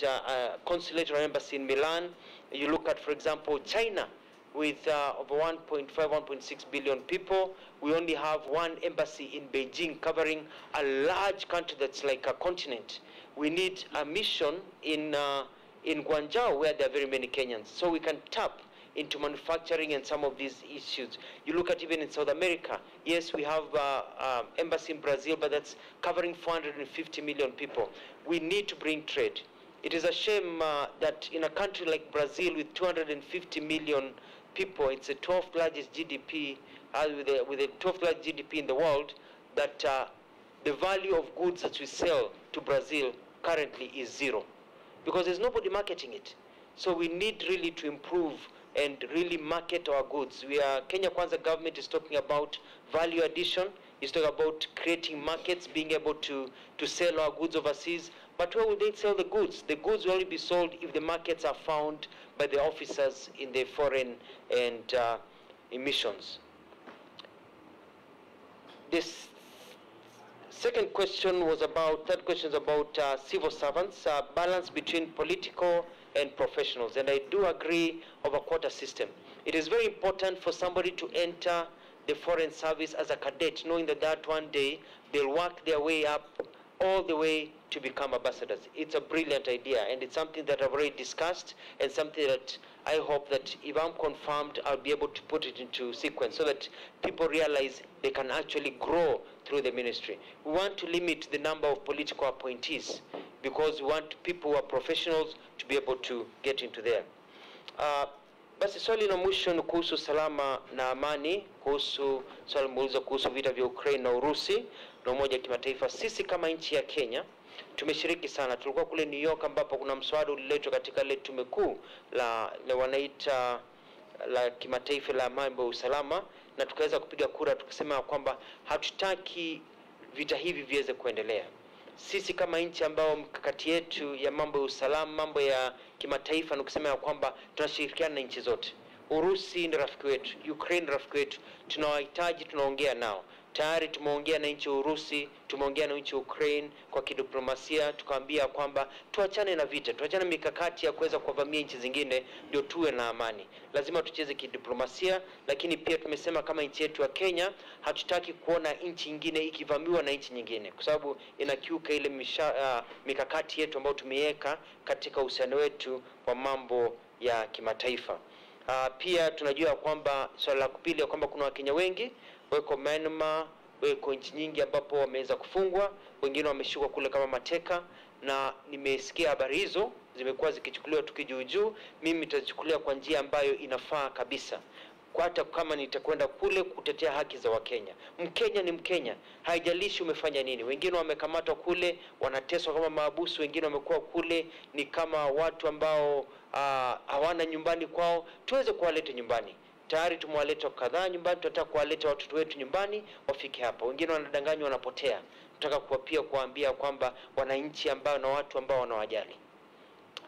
a consulate or embassy in Milan. You look at, for example, China, with over 1.5, 1.6 billion people. We only have one embassy in Beijing covering a large country that's like a continent. We need a mission in Guangzhou where there are very many Kenyans, so we can tap into manufacturing and some of these issues. You look at even in South America, yes, we have embassy in Brazil, but that's covering 450 million people. We need to bring trade. It is a shame that in a country like Brazil with 250 million people, it's the 12th largest GDP, with the 12th largest GDP in the world, that the value of goods that we sell to Brazil currently is zero, because there's nobody marketing it. So we need really to improve and really market our goods. Kenya Kwanza government is talking about value addition, is talking about creating markets, being able to sell our goods overseas. But where will they sell the goods? The goods will only be sold if the markets are found by the officers in the foreign and missions. This third question is about civil servants, balance between political and professionals. And I do agree of a quota system. It is very important for somebody to enter the foreign service as a cadet, knowing that one day they'll work their way up all the way to become ambassadors. It's a brilliant idea, and it's something that I've already discussed, and something that I hope that if I'm confirmed, I'll be able to put it into sequence so that people realize they can actually grow through the ministry. We want to limit the number of political appointees because we want people who are professionals to be able to get into there. Basi swali la mwisho ni kuhusu salama na amani, kuhusu swali muuliza kuhusu vita vya Ukraine na Urusi na umoja wa kimataifa. Sisi kama nchi ya Kenya tumeshiriki sana. Tulikuwa kule New York ambapo kuna mswada uliletwa katika ile tume kuu la wanaita la kimataifa la mambo ya usalama, na tukaweza kupiga kura tukisema kwamba hatutaki vita hivi viweze kuendelea. sisi kama nchi ambao mkakati yetu ya mambo ya usalama, mambo ya kimataifa ni kusema ya kwamba tunashirikiana na nchi zote. Urusi ni rafiki wetu, Ukraine ni rafiki wetu, tunawahitaji, tunaongea nao. Tayari tumeongea na nchi ya Urusi, tumeongea na nchi ya Ukraine kwa kidiplomasia, tukaambia kwamba tuachane na vita, tuachane mikakati ya kuweza kuvamia nchi zingine ndio tuwe na amani. Lazima tucheze kidiplomasia, lakini pia tumesema kama nchi yetu ya Kenya hatutaki kuona nchi nyingine ikivamiwa na nchi nyingine, kwa sababu inakiuka ile mikakati yetu ambayo tumeweka katika uhusiano wetu wa mambo ya kimataifa. Pia tunajua kwamba swala la kupili kwamba kuna Wakenya wengi weko Myanmar, weko nchi nyingi ambapo wameweza kufungwa, wengine wameshikwa kule kama mateka, na nimesikia habari hizo zimekuwa zikichukuliwa tukijuujuu. Mimi nitazichukulia kwa njia ambayo inafaa kabisa, kwa hata kama nitakwenda kule kutetea haki za Wakenya. Mkenya ni Mkenya, haijalishi umefanya nini. Wengine wamekamatwa kule wanateswa kama maabusu, wengine wamekuwa kule ni kama watu ambao hawana nyumbani kwao. Tuweze kuwaleta nyumbani. Tayari tumewaleta kadhaa nyumbani, tunataka kuwaleta watoto wetu nyumbani wafike hapa. Wengine wanadanganywa wanapotea. Tunataka pia kuambia kwamba wananchi ambao na watu ambao wanawajali.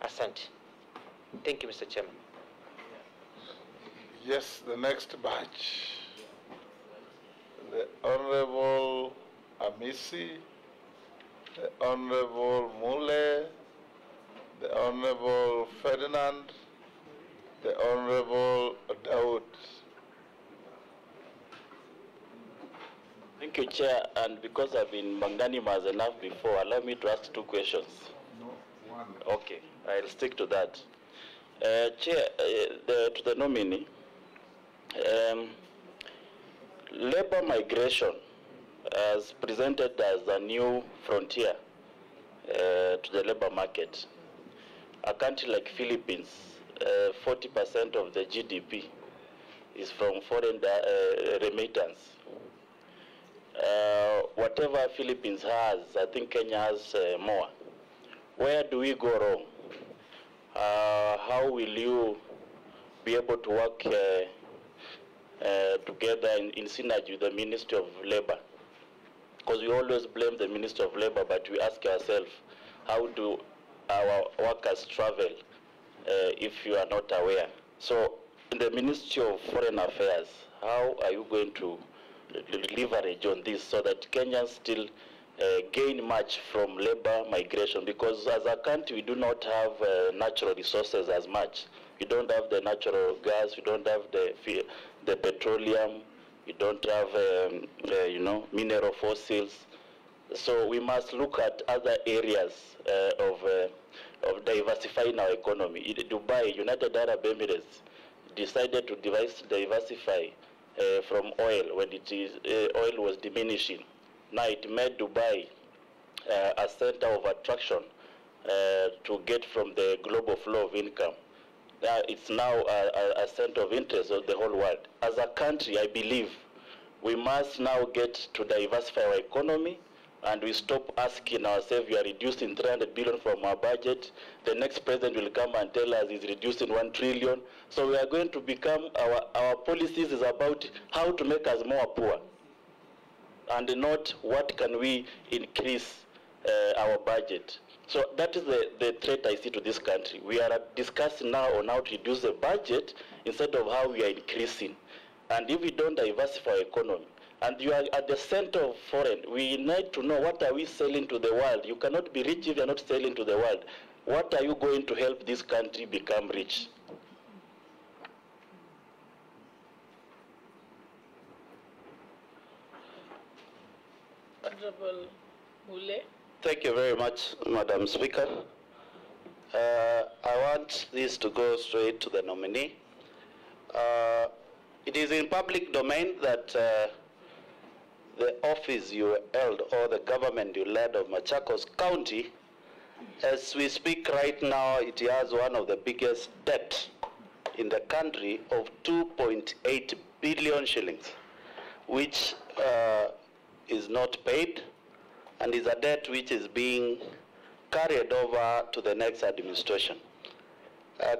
Asante. Thank you, Mr. Chairman. Yes, the next batch. The Honorable Amisi, the Honorable Mule, the Honorable Ferdinand, the Honorable Daud. Thank you, Chair. And because I've been magnanimous enough before, allow me to ask 2 questions. No, one. Okay, I'll stick to that. Chair, to the nominee, labor migration as presented as a new frontier to the labor market. A country like Philippines, 40% of the GDP is from foreign remittance. Whatever Philippines has, I think Kenya has more. Where do we go wrong? How will you be able to work together in synergy with the Ministry of Labor? Because we always blame the Ministry of Labor, but we ask ourselves, how do our workers travel if you are not aware? So in the Ministry of Foreign Affairs, how are you going to leverage on this so that Kenyans still gain much from labor migration? Because as a country, we do not have natural resources as much. We don't have the natural gas, we don't have the petroleum, we don't have mineral fossils. So we must look at other areas of diversifying our economy. Dubai, United Arab Emirates, decided to diversify from oil when oil was diminishing. Now it made Dubai a center of attraction to get from the global flow of income. Now it's now a center of interest of the whole world. As a country, I believe we must now get to diversify our economy, and we stop asking ourselves, we are reducing 300 billion from our budget. The next president will come and tell us he's reducing 1 trillion. So we are going to become, our policies is about how to make us more poor, and not what can we increase our budget. So that is the threat I see to this country. We are discussing now on how to reduce the budget instead of how we are increasing. And if we don't diversify our economy, and you are at the center of foreign, we need to know what are we selling to the world. You cannot be rich if you are not selling to the world. What are you going to help this country become rich? Honorable Mule. Thank you very much, Madam Speaker. I want this to go straight to the nominee. It is in public domain that the office you held or the government you led of Machakos County, as we speak right now, it has one of the biggest debt in the country of 2.8 billion shillings, which is not paid, and is a debt which is being carried over to the next administration.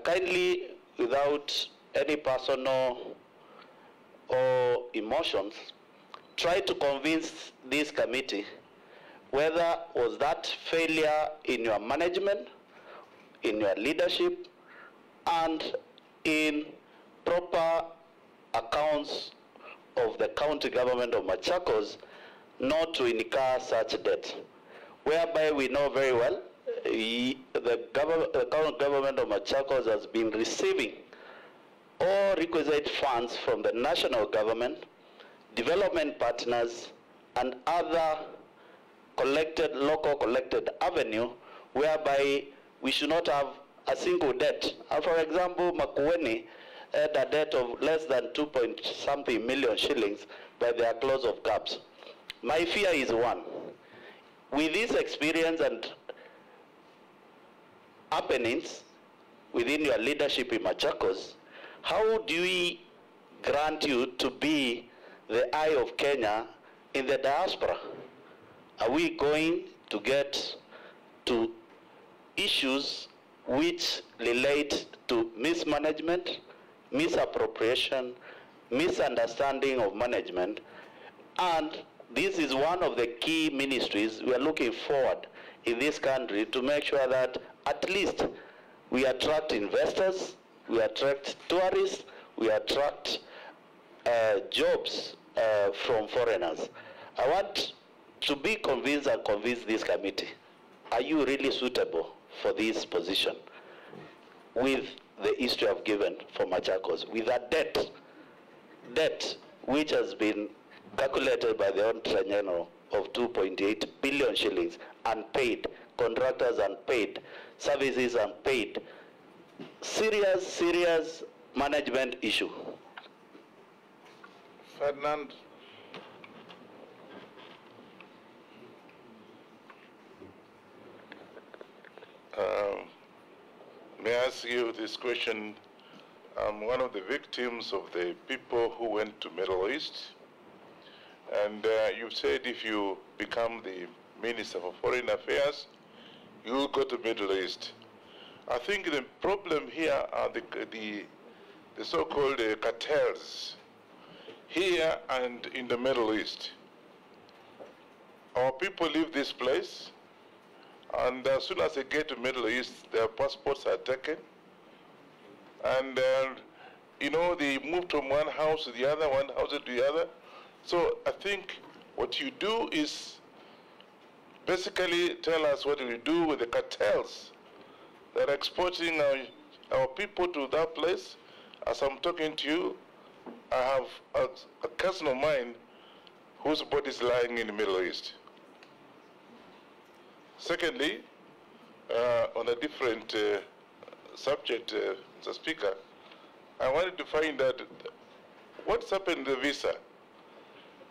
Kindly, without any personal or emotions, try to convince this committee whether was that failure in your management, in your leadership, and in proper accounts of the county government of Machakos not to incur such debt, whereby we know very well the county government of Machakos has been receiving all requisite funds from the national government, development partners, and other local collected avenue, whereby we should not have a single debt. For example, Makueni had a debt of less than 2-point-something million shillings by their close of caps. My fear is one. With this experience and happenings within your leadership in Machakos, how do we grant you to be the eye of Kenya in the diaspora? Are we going to get to issues which relate to mismanagement, misappropriation, misunderstanding of management? And this is one of the key ministries we are looking forward in this country to make sure that at least we attract investors, we attract tourists, we attract jobs from foreigners. I want to be convinced and convince this committee, are you really suitable for this position with the history I've given for Machakos, with a debt which has been calculated by the Auditor General of 2.8 billion shillings, unpaid, contractors unpaid, services unpaid. Serious management issue. Ferdinand. May I ask you this question? I'm one of the victims of the people who went to Middle East. And you said if you become the Minister for Foreign Affairs, you will go to Middle East. I think the problem here are the so-called cartels here and in the Middle East. Our people leave this place, and as soon as they get to Middle East, their passports are taken. And, you know, they move from one house to the other, one house to the other. So I think what you do is basically tell us what you do with the cartels that are exporting our people to that place. As I'm talking to you, I have a cousin of mine whose body is lying in the Middle East. Secondly, on a different subject, Mr. Speaker, I wanted to find out what's happened to the visa.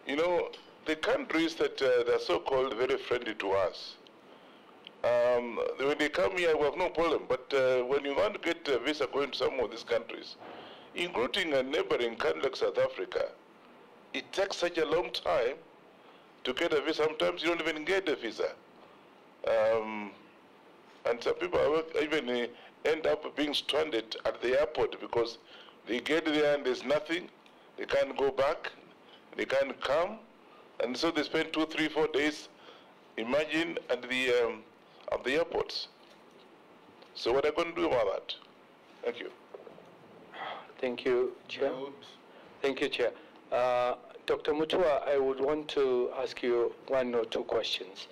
You know, the countries that are so-called very friendly to us, when they come here, we have no problem. But when you want to get a visa going to some of these countries, including a neighboring country like South Africa, it takes such a long time to get a visa. Sometimes you don't even get a visa. And some people even end up being stranded at the airport because they get there and there's nothing. They can't go back. They can't come. And so they spend 2, 3, 4 days, imagine, at the airports. So what are you going to do about that? Thank you. Thank you, Chair. Thank you, Chair. Dr. Mutua, I would want to ask you 1 or 2 questions.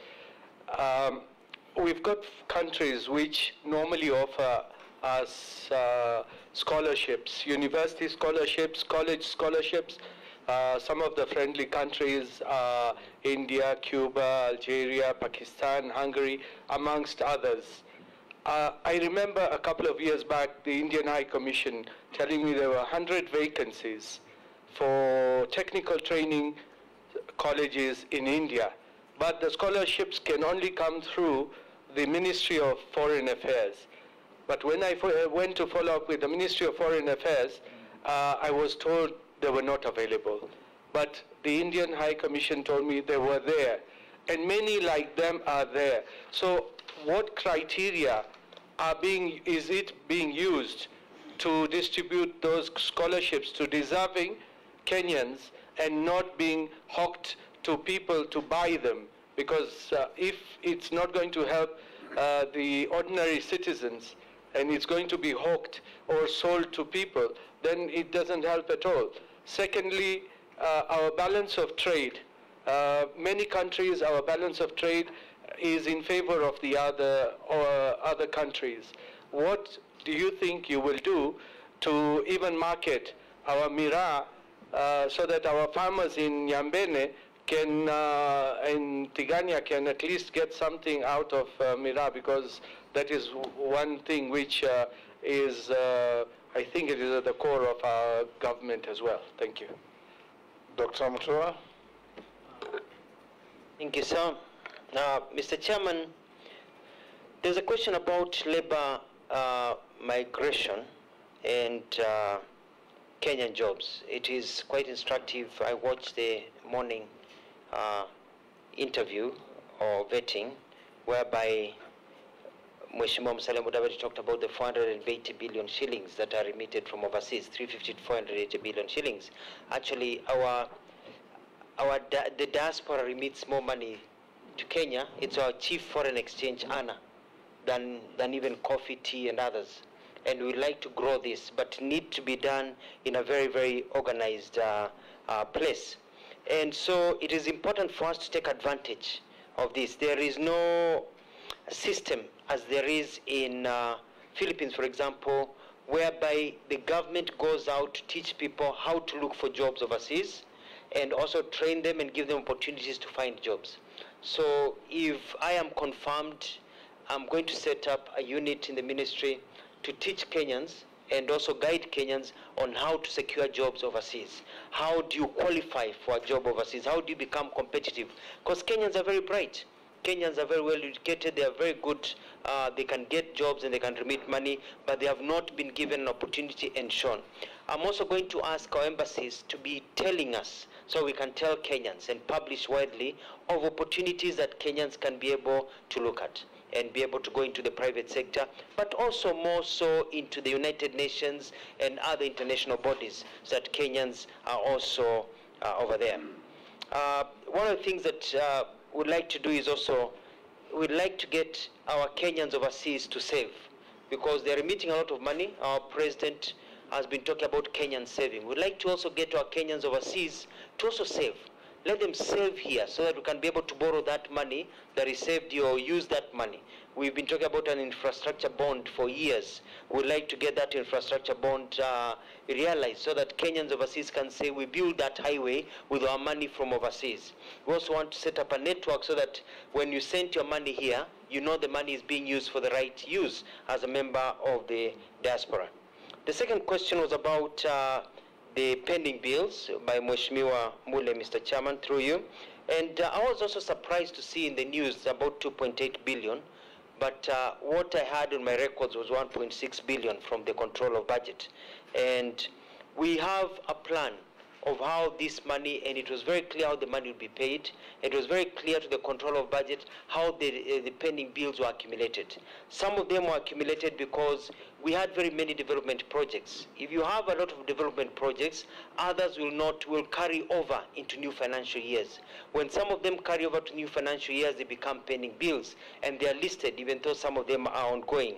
We've got countries which normally offer us scholarships, university scholarships, college scholarships. Some of the friendly countries are India, Cuba, Algeria, Pakistan, Hungary, amongst others. I remember a couple of years back, the Indian High Commission telling me there were 100 vacancies for technical training colleges in India. But the scholarships can only come through the Ministry of Foreign Affairs. But when I went to follow up with the Ministry of Foreign Affairs, I was told they were not available. But the Indian High Commission told me they were there. And many like them are there. So what criteria is it being used to distribute those scholarships to deserving Kenyans and not being hawked to people to buy them? because if it's not going to help the ordinary citizens and it's going to be hawked or sold to people, then it doesn't help at all. Secondly, our balance of trade. Many countries, our balance of trade is in favor of the other countries. What do you think you will do to even market our miraa so that our farmers in Nyambene can, and Tigania can at least get something out of miraa, because that is one thing which is, I think it is at the core of our government as well. Thank you. Dr. Mutua. Thank you, sir. Mr. Chairman, there's a question about labor migration and Kenyan jobs. It is quite instructive. I watched the morning interview or vetting whereby Mheshimiwa Musalia Mudavadi talked about the 480 billion shillings that are remitted from overseas, 350 to 480 billion shillings. Actually, the diaspora remits more money to Kenya. It's our chief foreign exchange earner than even coffee, tea, and others. And we'd like to grow this, but need to be done in a very, very organized place. And so it is important for us to take advantage of this. There is no system as there is in Philippines, for example, whereby the government goes out to teach people how to look for jobs overseas and also train them and give them opportunities to find jobs. So if I am confirmed, I'm going to set up a unit in the ministry to teach Kenyans and also guide Kenyans on how to secure jobs overseas. How do you qualify for a job overseas? How do you become competitive? Because Kenyans are very bright. Kenyans are very well educated, they are very good, they can get jobs and they can remit money, but they have not been given an opportunity and shown. I'm also going to ask our embassies to be telling us, so we can tell Kenyans and publish widely, of opportunities that Kenyans can be able to look at and be able to go into the private sector, but also more so into the United Nations and other international bodies, so that Kenyans are also over there. One of the things that we'd like to do is also, we'd like to get our Kenyans overseas to save, because they're remitting a lot of money. Our president has been talking about Kenyan saving. We'd like to also get our Kenyans overseas to also save. Let them save here so that we can be able to borrow that money that is saved here or use that money. We've been talking about an infrastructure bond for years. We'd like to get that infrastructure bond realized so that Kenyans overseas can say we build that highway with our money from overseas. We also want to set up a network so that when you send your money here, you know the money is being used for the right use as a member of the diaspora. The second question was about the pending bills by Mheshimiwa Mule, Mr. Chairman, through you. And I was also surprised to see in the news about 2.8 billion, but what I had on my records was 1.6 billion from the control of budget. And we have a plan of how this money, and it was very clear how the money would be paid. It was very clear to the control of budget how the pending bills were accumulated. Some of them were accumulated because we had very many development projects. If you have a lot of development projects, others will carry over into new financial years. When some of them carry over to new financial years, they become pending bills, and they are listed, even though some of them are ongoing.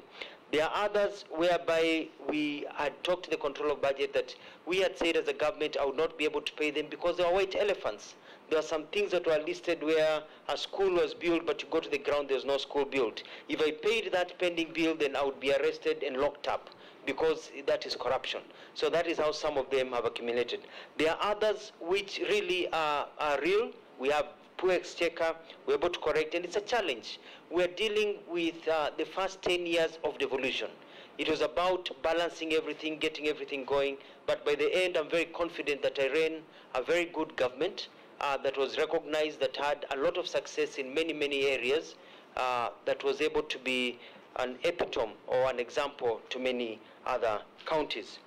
There are others whereby we had talked to the control of budget that we had said as a government I would not be able to pay them because they are white elephants. There are some things that were listed where a school was built, but you go to the ground, there's no school built. If I paid that pending bill, then I would be arrested and locked up because that is corruption. So that is how some of them have accumulated. There are others which really are real. We have poor exchequer, we're able to correct, and it's a challenge. We're dealing with the first 10 years of devolution. It was about balancing everything, getting everything going, but by the end, I'm very confident that I ran a very good government that was recognized, that had a lot of success in many, many areas, that was able to be an epitome or an example to many other counties.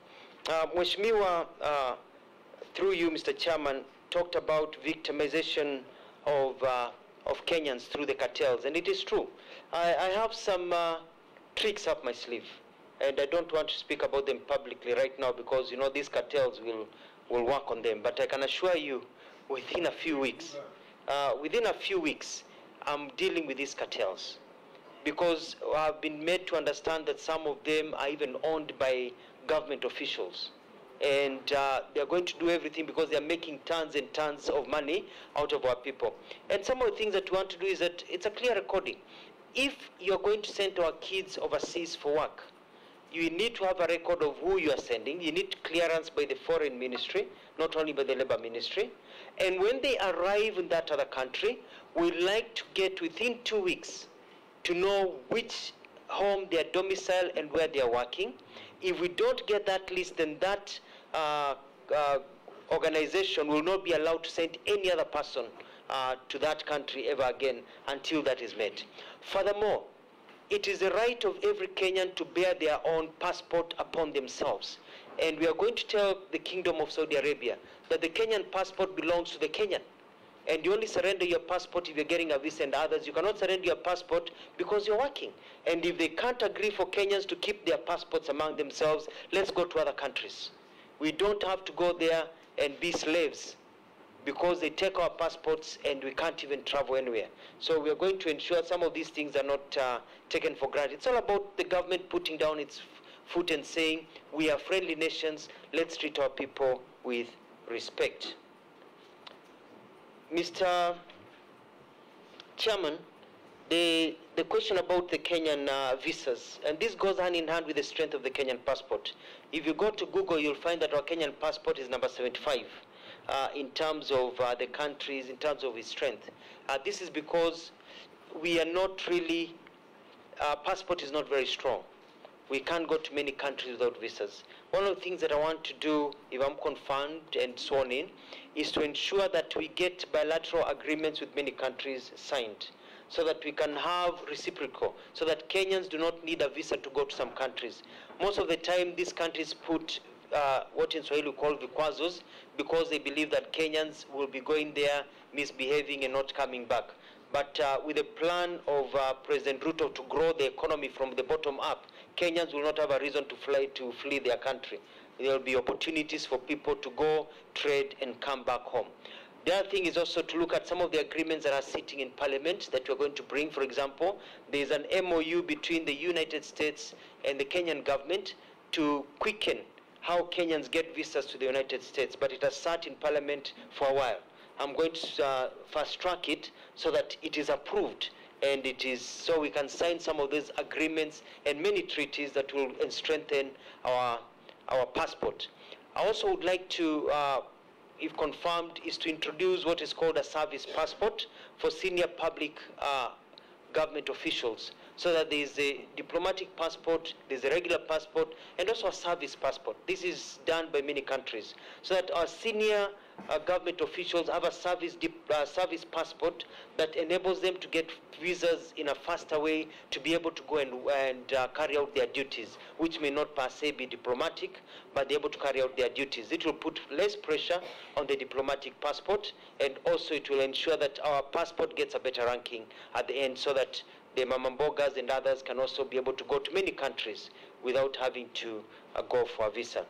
Mheshimiwa, through you, Mr. Chairman, talked about victimization of Kenyans through the cartels, and it is true. I have some tricks up my sleeve, and I don't want to speak about them publicly right now because, you know, these cartels will work on them. But I can assure you, within a few weeks, I'm dealing with these cartels, because I've been made to understand that some of them are even owned by government officials. And they're going to do everything because they're making tons and tons of money out of our people. And some of the things that we want to do is that it's a clear recording. If you're going to send our kids overseas for work, you need to have a record of who you are sending. You need clearance by the foreign ministry, not only by the labor ministry. And when they arrive in that other country, we'd like to get within 2 weeks to know which home they are domiciled and where they are working. If we don't get that list, then that organization will not be allowed to send any other person to that country ever again until that is met. Furthermore, it is the right of every Kenyan to bear their own passport upon themselves. And we are going to tell the Kingdom of Saudi Arabia that the Kenyan passport belongs to the Kenyan. And you only surrender your passport if you're getting a visa and others. You cannot surrender your passport because you're working. And if they can't agree for Kenyans to keep their passports among themselves, let's go to other countries. We don't have to go there and be slaves because they take our passports and we can't even travel anywhere. So we are going to ensure some of these things are not taken for granted. It's all about the government putting down its foot and saying, we are friendly nations, let's treat our people with respect. Mr. Chairman, the question about the Kenyan visas, and this goes hand in hand with the strength of the Kenyan passport. If you go to Google, you'll find that our Kenyan passport is number 75 in terms of the countries, in terms of its strength. This is because we are not really, our passport is not very strong. We can't go to many countries without visas. One of the things that I want to do, if I'm confirmed and sworn in, is to ensure that we get bilateral agreements with many countries signed, so that we can have reciprocal, so that Kenyans do not need a visa to go to some countries. Most of the time, these countries put what in Swahili we call vikwasos, because they believe that Kenyans will be going there, misbehaving and not coming back. But with the plan of President Ruto to grow the economy from the bottom up, Kenyans will not have a reason to flee their country. There will be opportunities for people to go, trade, and come back home. The other thing is also to look at some of the agreements that are sitting in Parliament that we're going to bring. For example, there's an MOU between the United States and the Kenyan government to quicken how Kenyans get visas to the United States, but it has sat in Parliament for a while. I'm going to fast track it so that it is approved, and it is so we can sign some of these agreements and many treaties that will strengthen our passport. I also would like to, if confirmed, is to introduce what is called a service passport for senior public government officials, so that there is a diplomatic passport, there's a regular passport, and also a service passport. This is done by many countries, so that our senior government officials have a service passport that enables them to get visas in a faster way to be able to go and carry out their duties, which may not per se be diplomatic, but they're able to carry out their duties. It will put less pressure on the diplomatic passport, and also it will ensure that our passport gets a better ranking at the end, so that the mamambogas and others can also be able to go to many countries without having to go for a visa.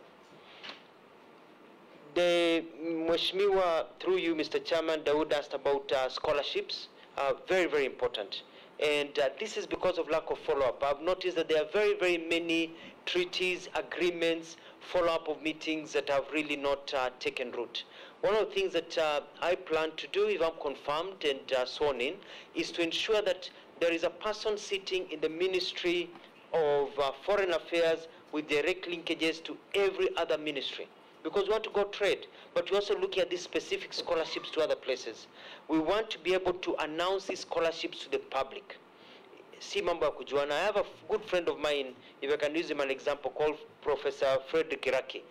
The Mheshimiwa, through you, Mr. Chairman, Dawood asked about scholarships. Very, very important. And this is because of lack of follow-up. I've noticed that there are very, very many treaties, agreements, follow-up of meetings that have really not taken root. One of the things that I plan to do, if I'm confirmed and sworn in, is to ensure that there is a person sitting in the Ministry of Foreign Affairs with direct linkages to every other ministry. Because we want to go trade, but we also look at these specific scholarships to other places. We want to be able to announce these scholarships to the public. Si mambo ya kujuana. I have a good friend of mine, if I can use him an example, called Professor Frederick Iraki.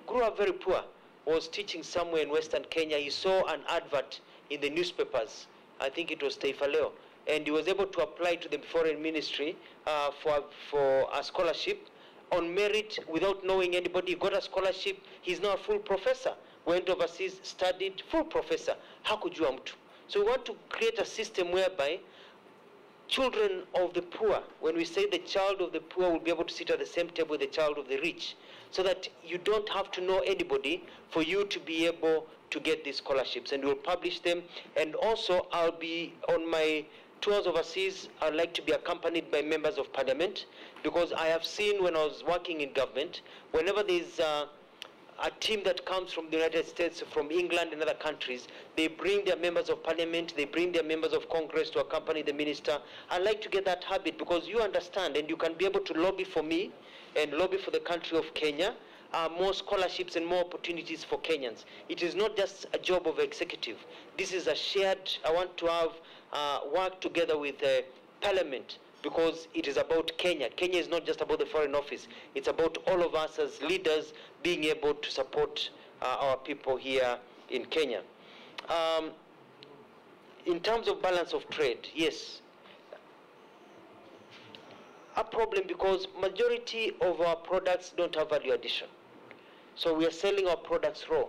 Grew up very poor, was teaching somewhere in Western Kenya. He saw an advert in the newspapers. I think it was Taifa Leo. And he was able to apply to the foreign ministry for a scholarship on merit without knowing anybody. He got a scholarship. He's now a full professor. Went overseas, studied, full professor. Hakujua mtu. So we want to create a system whereby children of the poor, when we say the child of the poor will be able to sit at the same table with the child of the rich, so that you don't have to know anybody for you to be able to get these scholarships. And we'll publish them. And also, I'll be on my tours overseas. I'd like to be accompanied by members of parliament, because I have seen when I was working in government, whenever there's a team that comes from the United States, from England and other countries, they bring their members of parliament, they bring their members of Congress to accompany the minister. I like to get that habit, because you understand and you can be able to lobby for me and lobby for the country of Kenya, more scholarships and more opportunities for Kenyans. It is not just a job of executive. This is a shared, I want to have work together with parliament, because it is about Kenya. Kenya is not just about the Foreign Office. It's about all of us as leaders being able to support our people here in Kenya. In terms of balance of trade, yes, a problem, because majority of our products don't have value addition. So we are selling our products raw.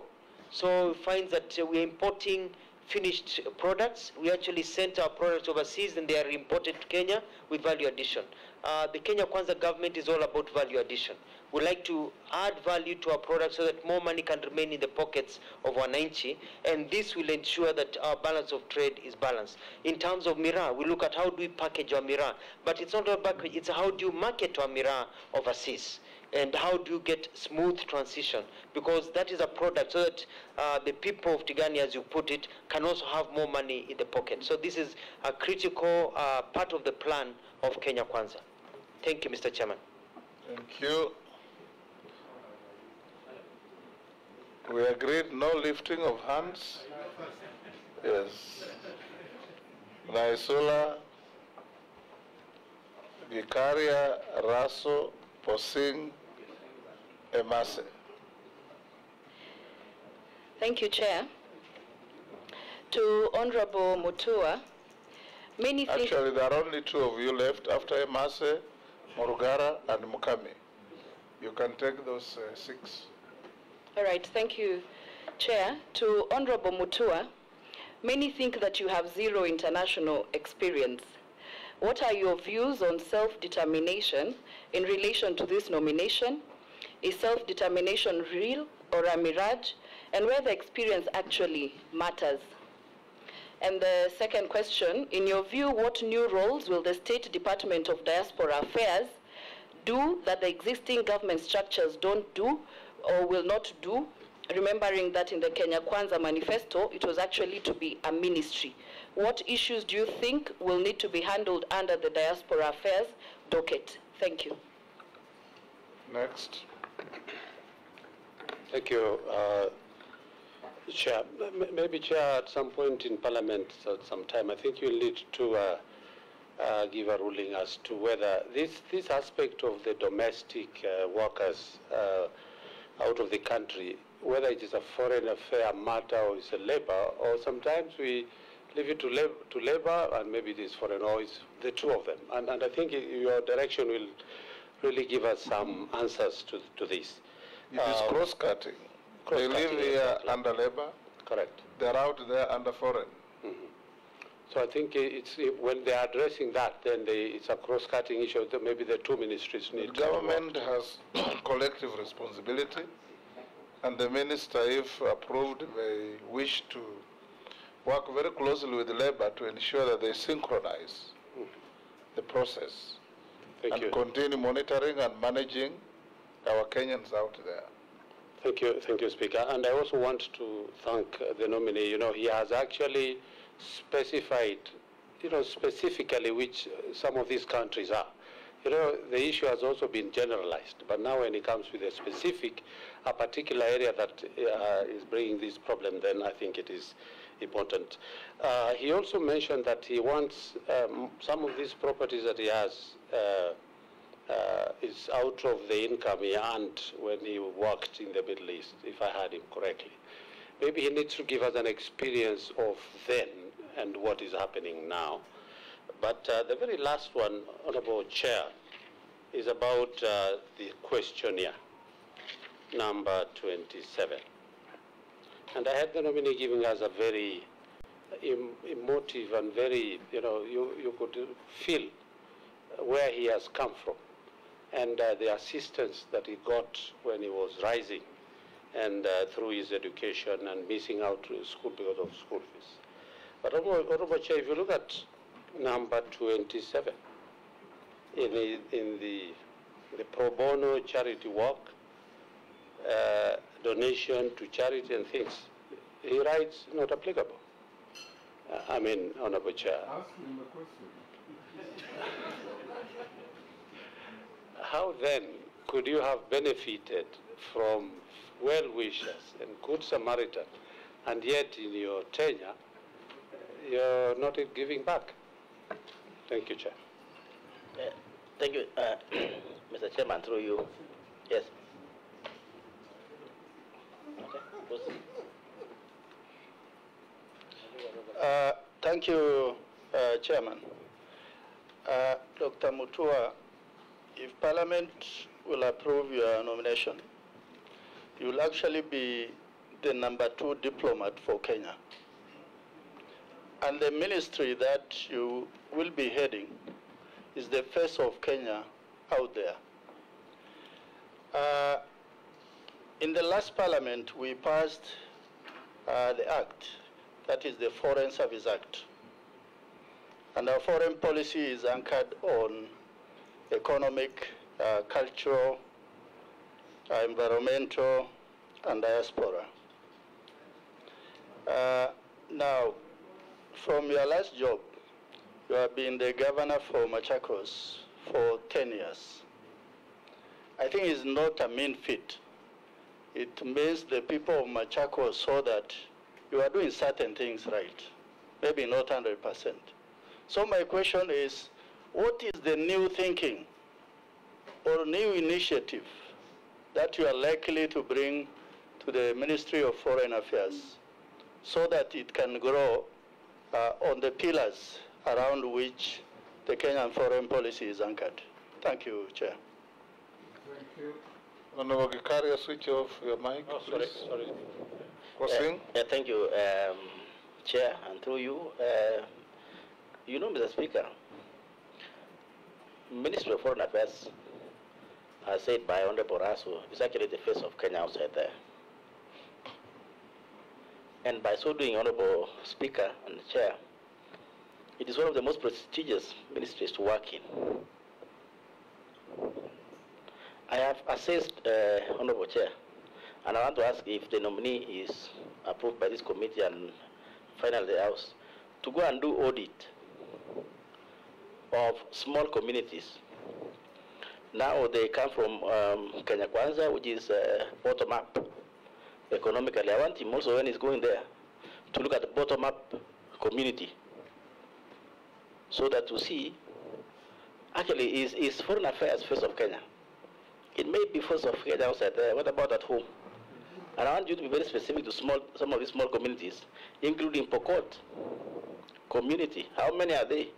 So we find that we are importing finished products. We actually sent our products overseas and they are imported to Kenya with value addition. The Kenya Kwanza government is all about value addition. We like to add value to our products so that more money can remain in the pockets of wananchi, and this will ensure that our balance of trade is balanced. In terms of miraa, we look at how do we package our miraa, but it's not about package, it's how do you market our miraa overseas. And how do you get smooth transition? Because that is a product so that the people of Tigani, as you put it, can also have more money in the pocket. So this is a critical part of the plan of Kenya Kwanza. Thank you, Mr. Chairman. Thank you. We agreed no lifting of hands. Yes. Naisula, Gikaria, Raso, Posing, Emase. Thank you, Chair. To Honorable Mutua, many things... Actually, there are only two of you left after Emase, Morugara, and Mukami. You can take those 6. All right, thank you, Chair. To Honorable Mutua, many think that you have zero international experience. What are your views on self-determination in relation to this nomination? Is self-determination real or a mirage? And whether experience actually matters? And the second question, in your view, what new roles will the State Department of Diaspora Affairs do that the existing government structures don't do or will not do? Remembering that in the Kenya Kwanza manifesto, it was actually to be a ministry. What issues do you think will need to be handled under the Diaspora Affairs docket? Thank you. Next. Thank you, Chair. Maybe, Chair, at some point in Parliament, at some time, I think you'll need to give a ruling as to whether this aspect of the domestic workers out of the country, whether it is a foreign affair matter or it's a labor, or sometimes we leave it to labor and maybe it is foreign, or it's the two of them. And I think your direction will really give us some answers to this. It is cross-cutting. They live here under labor. Correct. They're out there under foreign. Mm-hmm. So I think it's when they are addressing that, then it's a cross-cutting issue that maybe the two ministries need. The government has collective responsibility, and the minister, if approved, may wish to work very closely with labor to ensure that they synchronize the process and continue monitoring and managing our Kenyans out there. Thank you, Speaker. And I also want to thank the nominee. You know, he has actually specified, specifically which some of these countries are. You know, the issue has also been generalized, but now when it comes with a particular area that is bringing this problem, then I think it is important. He also mentioned that he wants some of these properties that he has is out of the income he earned when he worked in the Middle East, if I heard him correctly. Maybe he needs to give us an experience of then and what is happening now. But the very last one, Honorable Chair, is about the questionnaire, number 27. And I had the nominee giving us a very emotive and very, you could feel where he has come from. and the assistance that he got when he was rising and through his education and missing out to school because of school fees. But Honorable Chair, if you look at number 27 in the pro bono charity work, donation to charity and things, he writes not applicable. I mean, Honorable Chair. Ask him a question. How then could you have benefited from well-wishers and good Samaritan, and yet in your tenure, you're not giving back? Thank you, Chair. Thank you, Mr. Chairman, through you. Yes. Thank you, Chairman. Dr. Mutua, if Parliament will approve your nomination, you will actually be the #2 diplomat for Kenya. And the ministry that you will be heading is the face of Kenya out there. In the last Parliament, we passed the Act, that is the Foreign Service Act. And our foreign policy is anchored on economic, cultural, environmental, and diaspora. Now, from your last job, you have been the governor for Machakos for 10 years. I think it's not a mean feat. It means the people of Machakos saw that you are doing certain things right, maybe not 100%. So my question is, what is the new thinking or new initiative that you are likely to bring to the Ministry of Foreign Affairs so that it can grow on the pillars around which the Kenyan foreign policy is anchored? Thank you, Chair. Thank you. Honorable Gikaria, switch off your mic. Oh, please. sorry. Proceed. Thank you, Chair, and through you. You know, Mr. Speaker, Ministry of Foreign Affairs, as said by Honorable Raso, is actually the face of Kenya outside there. And by so doing, Honorable Speaker and Chair, it is one of the most prestigious ministries to work in. I have assessed, Honorable Chair, and I want to ask if the nominee is approved by this committee and finally the House, to go and do audit of small communities. Now they come from Kenya Kwanza, which is bottom up economically. I want him also, when he's going there, to look at the bottom up community, so that to see, actually, is foreign affairs first of Kenya. It may be first of Kenya outside there. What about at home? And I want you to be very specific to some of these small communities, including Pokot community. How many are they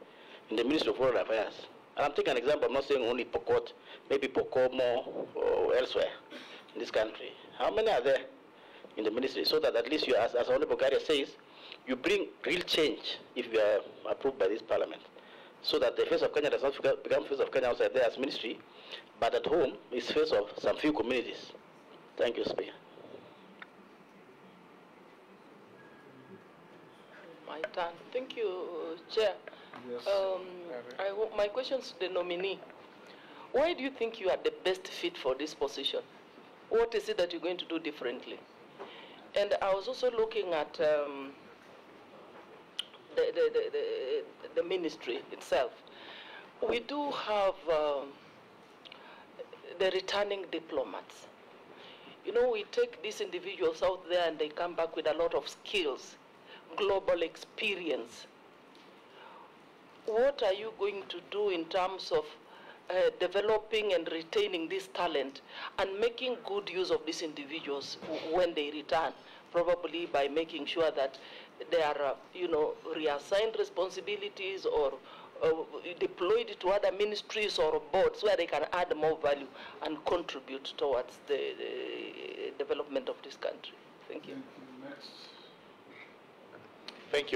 in the Ministry of Foreign Affairs? And I'm taking an example. I'm not saying only Pokot, maybe Pokomo or elsewhere in this country. How many are there in the ministry? So that at least you, as Honorable Garia says, you bring real change if you are approved by this Parliament. So that the face of Kenya does not become face of Kenya outside there as ministry, but at home is face of some few communities. Thank you, Speaker. My turn. Thank you, Chair. Yes. My question is to the nominee. Why do you think you are the best fit for this position? What is it that you're going to do differently? And I was also looking at the ministry itself. We do have the returning diplomats. You know, we take these individuals out there and they come back with a lot of skills, global experience. What are you going to do in terms of developing and retaining this talent and making good use of these individuals when they return, probably by making sure that they are, reassigned responsibilities or deployed to other ministries or boards where they can add more value and contribute towards the development of this country. Thank you. Thank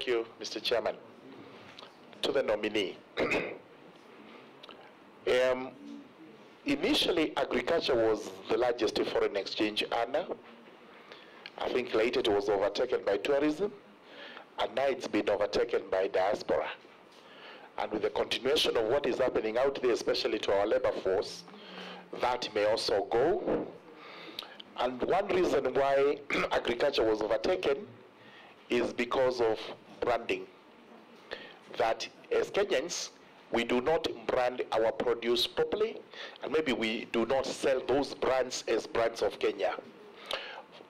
you, Mr. Chairman. To the nominee, initially, agriculture was the largest foreign exchange earner. I think later it was overtaken by tourism, and now it's been overtaken by diaspora. And with the continuation of what is happening out there, especially to our labor force, that may also go. And one reason why agriculture was overtaken is because of branding. That as Kenyans, we do not brand our produce properly, and maybe we do not sell those brands as brands of Kenya.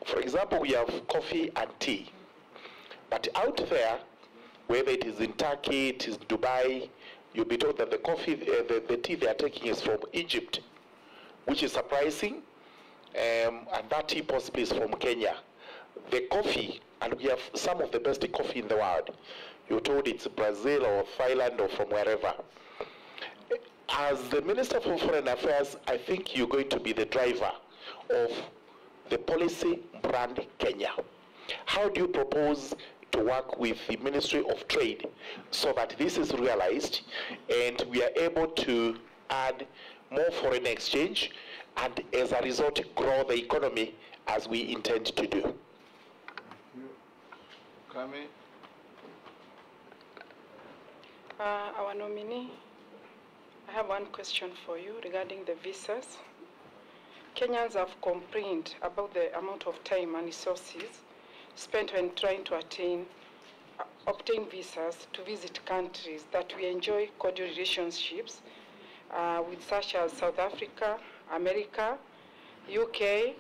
For example, we have coffee and tea. But out there, whether it is in Turkey, it is Dubai, you'll be told that the coffee, the tea they are taking is from Egypt, which is surprising, and that tea possibly is from Kenya. The coffee, and we have some of the best coffee in the world. You're told it's Brazil or Thailand or from wherever. As the Minister for Foreign Affairs, I think you're going to be the driver of the policy brand Kenya. How do you propose to work with the Ministry of Trade so that this is realized and we are able to add more foreign exchange and as a result grow the economy as we intend to do? Kami? Our nominee, I have one question for you regarding the visas. Kenyans have complained about the amount of time and resources spent when trying to obtain visas to visit countries that we enjoy cordial relationships with, such as South Africa, America, UK.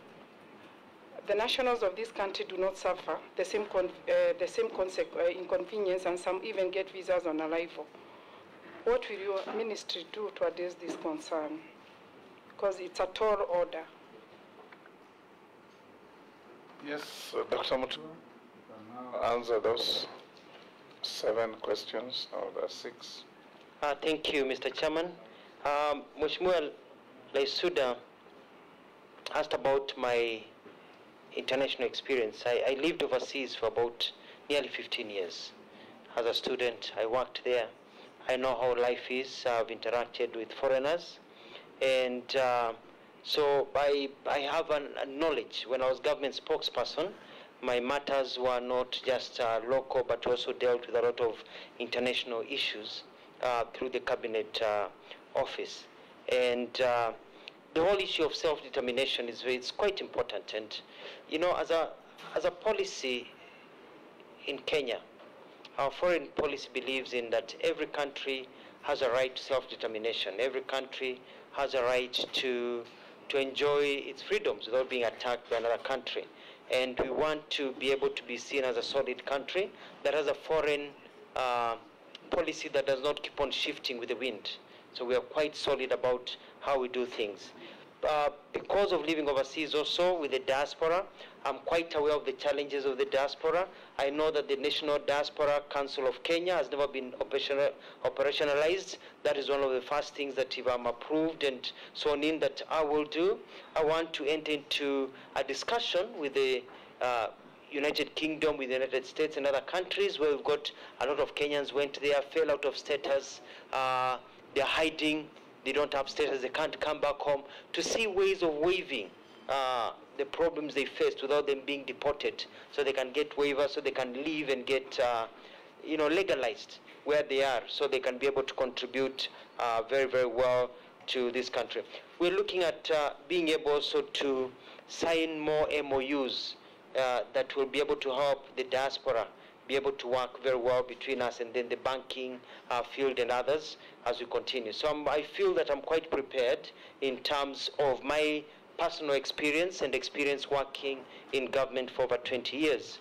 The nationals of this country do not suffer the same inconvenience, and some even get visas on arrival. What will your ministry do to address this concern? Because it's a tall order. Yes, Dr. Mutua, answer those 7 questions, or the 6. Thank you, Mr. Chairman. Mheshimiwa Laisuda asked about my international experience. I lived overseas for about nearly 15 years. As a student, I worked there. I know how life is. I've interacted with foreigners. And so I have a knowledge. When I was government spokesperson, my matters were not just local, but also dealt with a lot of international issues through the cabinet office. And the whole issue of self-determination is quite important. And you know, as a policy in Kenya, our foreign policy believes in that every country has a right to self-determination. Every country has a right to enjoy its freedoms without being attacked by another country. And we want to be able to be seen as a solid country that has a foreign policy that does not keep on shifting with the wind. So we are quite solid about how we do things. Because of living overseas also with the diaspora, I'm quite aware of the challenges of the diaspora. I know that the National Diaspora Council of Kenya has never been operationalized. That is one of the first things that if I'm approved and sworn in that I will do. I want to enter into a discussion with the United Kingdom, with the United States and other countries where we've got a lot of Kenyans went there, fell out of status, they're hiding, they don't have status, they can't come back home, to see ways of waiving the problems they faced without them being deported, so they can get waivers, so they can leave and get legalized where they are, so they can be able to contribute very, very well to this country. We're looking at being able also to sign more MOUs that will be able to help the diaspora be able to work very well between us and then the banking field and others as we continue. So I feel that I'm quite prepared in terms of my personal experience and experience working in government for over 20 years.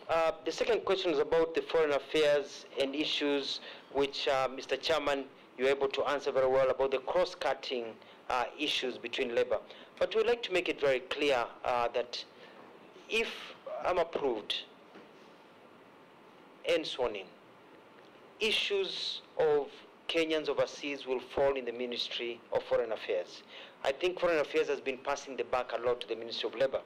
The second question is about the foreign affairs and issues which, Mr. Chairman, you're able to answer very well about the cross-cutting issues between labor. But we'd like to make it very clear that if I'm approved and sworn in, issues of Kenyans overseas will fall in the Ministry of Foreign Affairs. I think Foreign Affairs has been passing the buck a lot to the Ministry of Labor.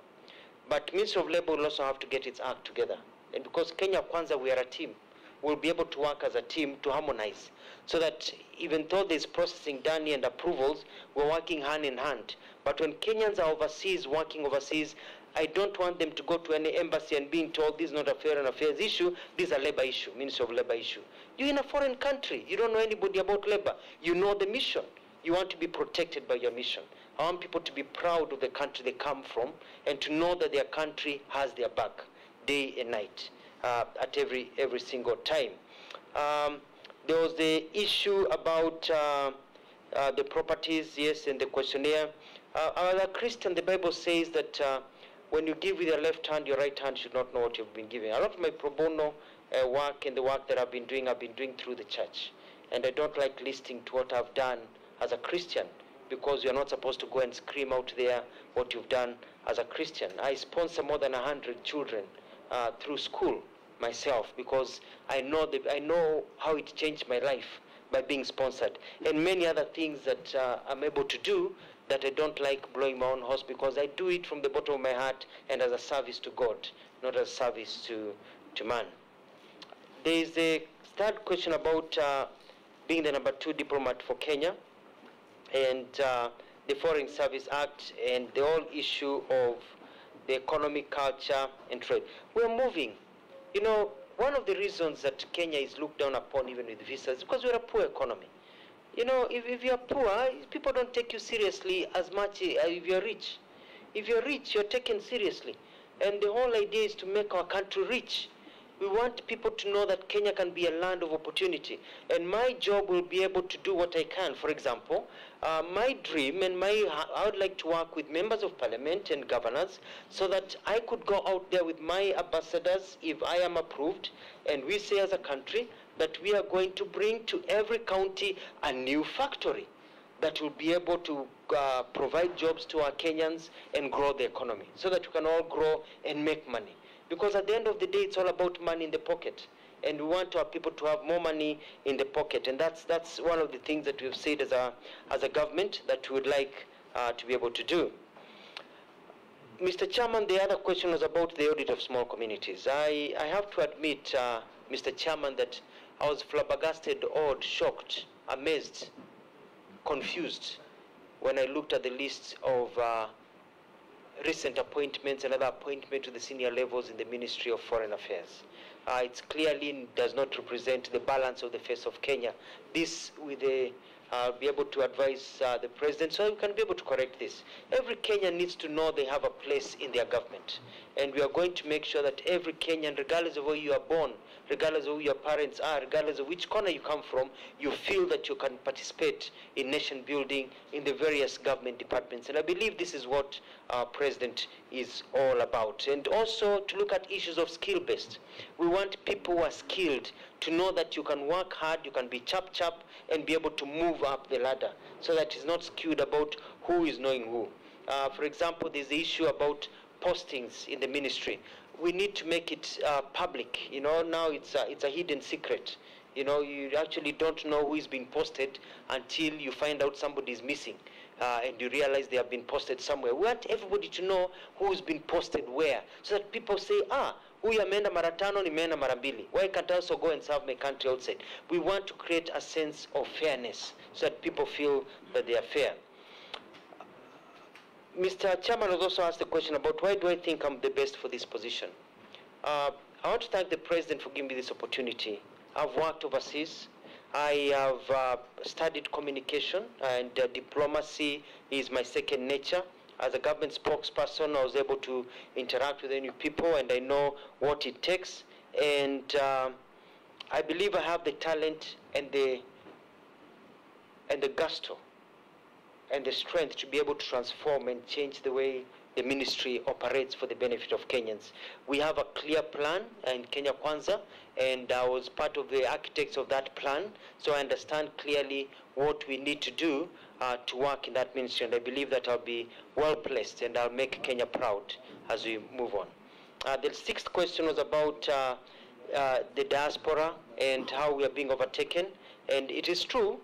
But Ministry of Labor will also have to get its act together. And because Kenya Kwanza, we are a team. will be able to work as a team to harmonize, so that even though there's processing done and approvals, we're working hand in hand. But when Kenyans are overseas, working overseas, I don't want them to go to any embassy and being told this is not a foreign affairs issue, this is a labor issue, Ministry of Labor issue. You're in a foreign country, you don't know anybody about labor, you know the mission. You want to be protected by your mission. I want people to be proud of the country they come from and to know that their country has their back day and night at every single time. There was the issue about the properties, yes, and the questionnaire. As a Christian, the Bible says that when you give with your left hand, your right hand should not know what you've been giving. A lot of my pro bono work and the work that I've been doing through the church. And I don't like listening to what I've done as a Christian, because you're not supposed to go and scream out there what you've done as a Christian. I sponsor more than 100 children through school myself, because I know how it changed my life by being sponsored, and many other things that I'm able to do that I don't like blowing my own horse, because I do it from the bottom of my heart and as a service to God, not as a service to man. There is a third question about being the number 2 diplomat for Kenya, and the Foreign Service Act, and the whole issue of the economic culture and trade. We're moving. You know, one of the reasons that Kenya is looked down upon even with visas is because we're a poor economy. You know, if you're poor, people don't take you seriously as much if you're rich. If you're rich, you're taken seriously. And the whole idea is to make our country rich. We want people to know that Kenya can be a land of opportunity. And my job will be able to do what I can. For example, my dream and I would like to work with members of parliament and governors so that I could go out there with my ambassadors if I am approved, and we say as a country that we are going to bring to every county a new factory that will be able to provide jobs to our Kenyans and grow the economy so that we can all grow and make money. Because at the end of the day, it's all about money in the pocket. And we want our people to have more money in the pocket. And that's one of the things that we've said as a government that we would like to be able to do. Mr. Chairman, the other question was about the audit of small communities. I have to admit, Mr. Chairman, that I was flabbergasted, awed, shocked, amazed, confused when I looked at the list of recent appointments and other appointments to the senior levels in the Ministry of Foreign Affairs. It clearly does not represent the balance of the face of Kenya. This, with the, be able to advise the president so we can be able to correct this. Every Kenyan needs to know they have a place in their government. And we are going to make sure that every Kenyan, regardless of where you are born, regardless of who your parents are, regardless of which corner you come from, you feel that you can participate in nation building in the various government departments. And I believe this is what our president is all about. And also to look at issues of skill-based. We want people who are skilled to know that you can work hard, you can be chap-chap, and be able to move up the ladder so that it's not skewed about who is knowing who. For example, there's the issue about postings in the ministry. We need to make it public. You know, now it's a hidden secret. You know, you actually don't know who is being posted until you find out somebody is missing. And you realize they have been posted somewhere. We want everybody to know who's been posted where, so that people say, huyu ameenda mara tano, nimeenda mara mbili. Why can't I also go and serve my country outside? We want to create a sense of fairness so that people feel that they are fair. Mr. Chairman was also asked the question about why do I think I'm the best for this position. I want to thank the President for giving me this opportunity. I've worked overseas. I have studied communication, and diplomacy is my second nature. As a government spokesperson, I was able to interact with new people, and I know what it takes. And I believe I have the talent and the gusto and the strength to be able to transform and change the way the ministry operates for the benefit of Kenyans. We have a clear plan in Kenya Kwanza, and I was part of the architects of that plan, so I understand clearly what we need to do to work in that ministry, and I believe that I'll be well placed and I'll make Kenya proud as we move on. The sixth question was about the diaspora and how we are being overtaken, and it is true.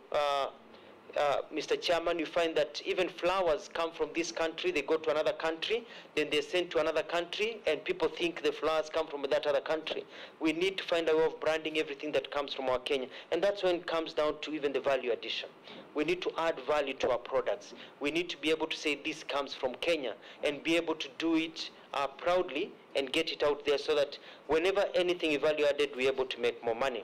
Mr. Chairman, you find that even flowers come from this country, they go to another country, then they're sent to another country, and people think the flowers come from that other country. We need to find a way of branding everything that comes from our Kenya. And that's when it comes down to even the value addition. We need to add value to our products. We need to be able to say this comes from Kenya and be able to do it proudly and get it out there so that whenever anything is value added, we're able to make more money.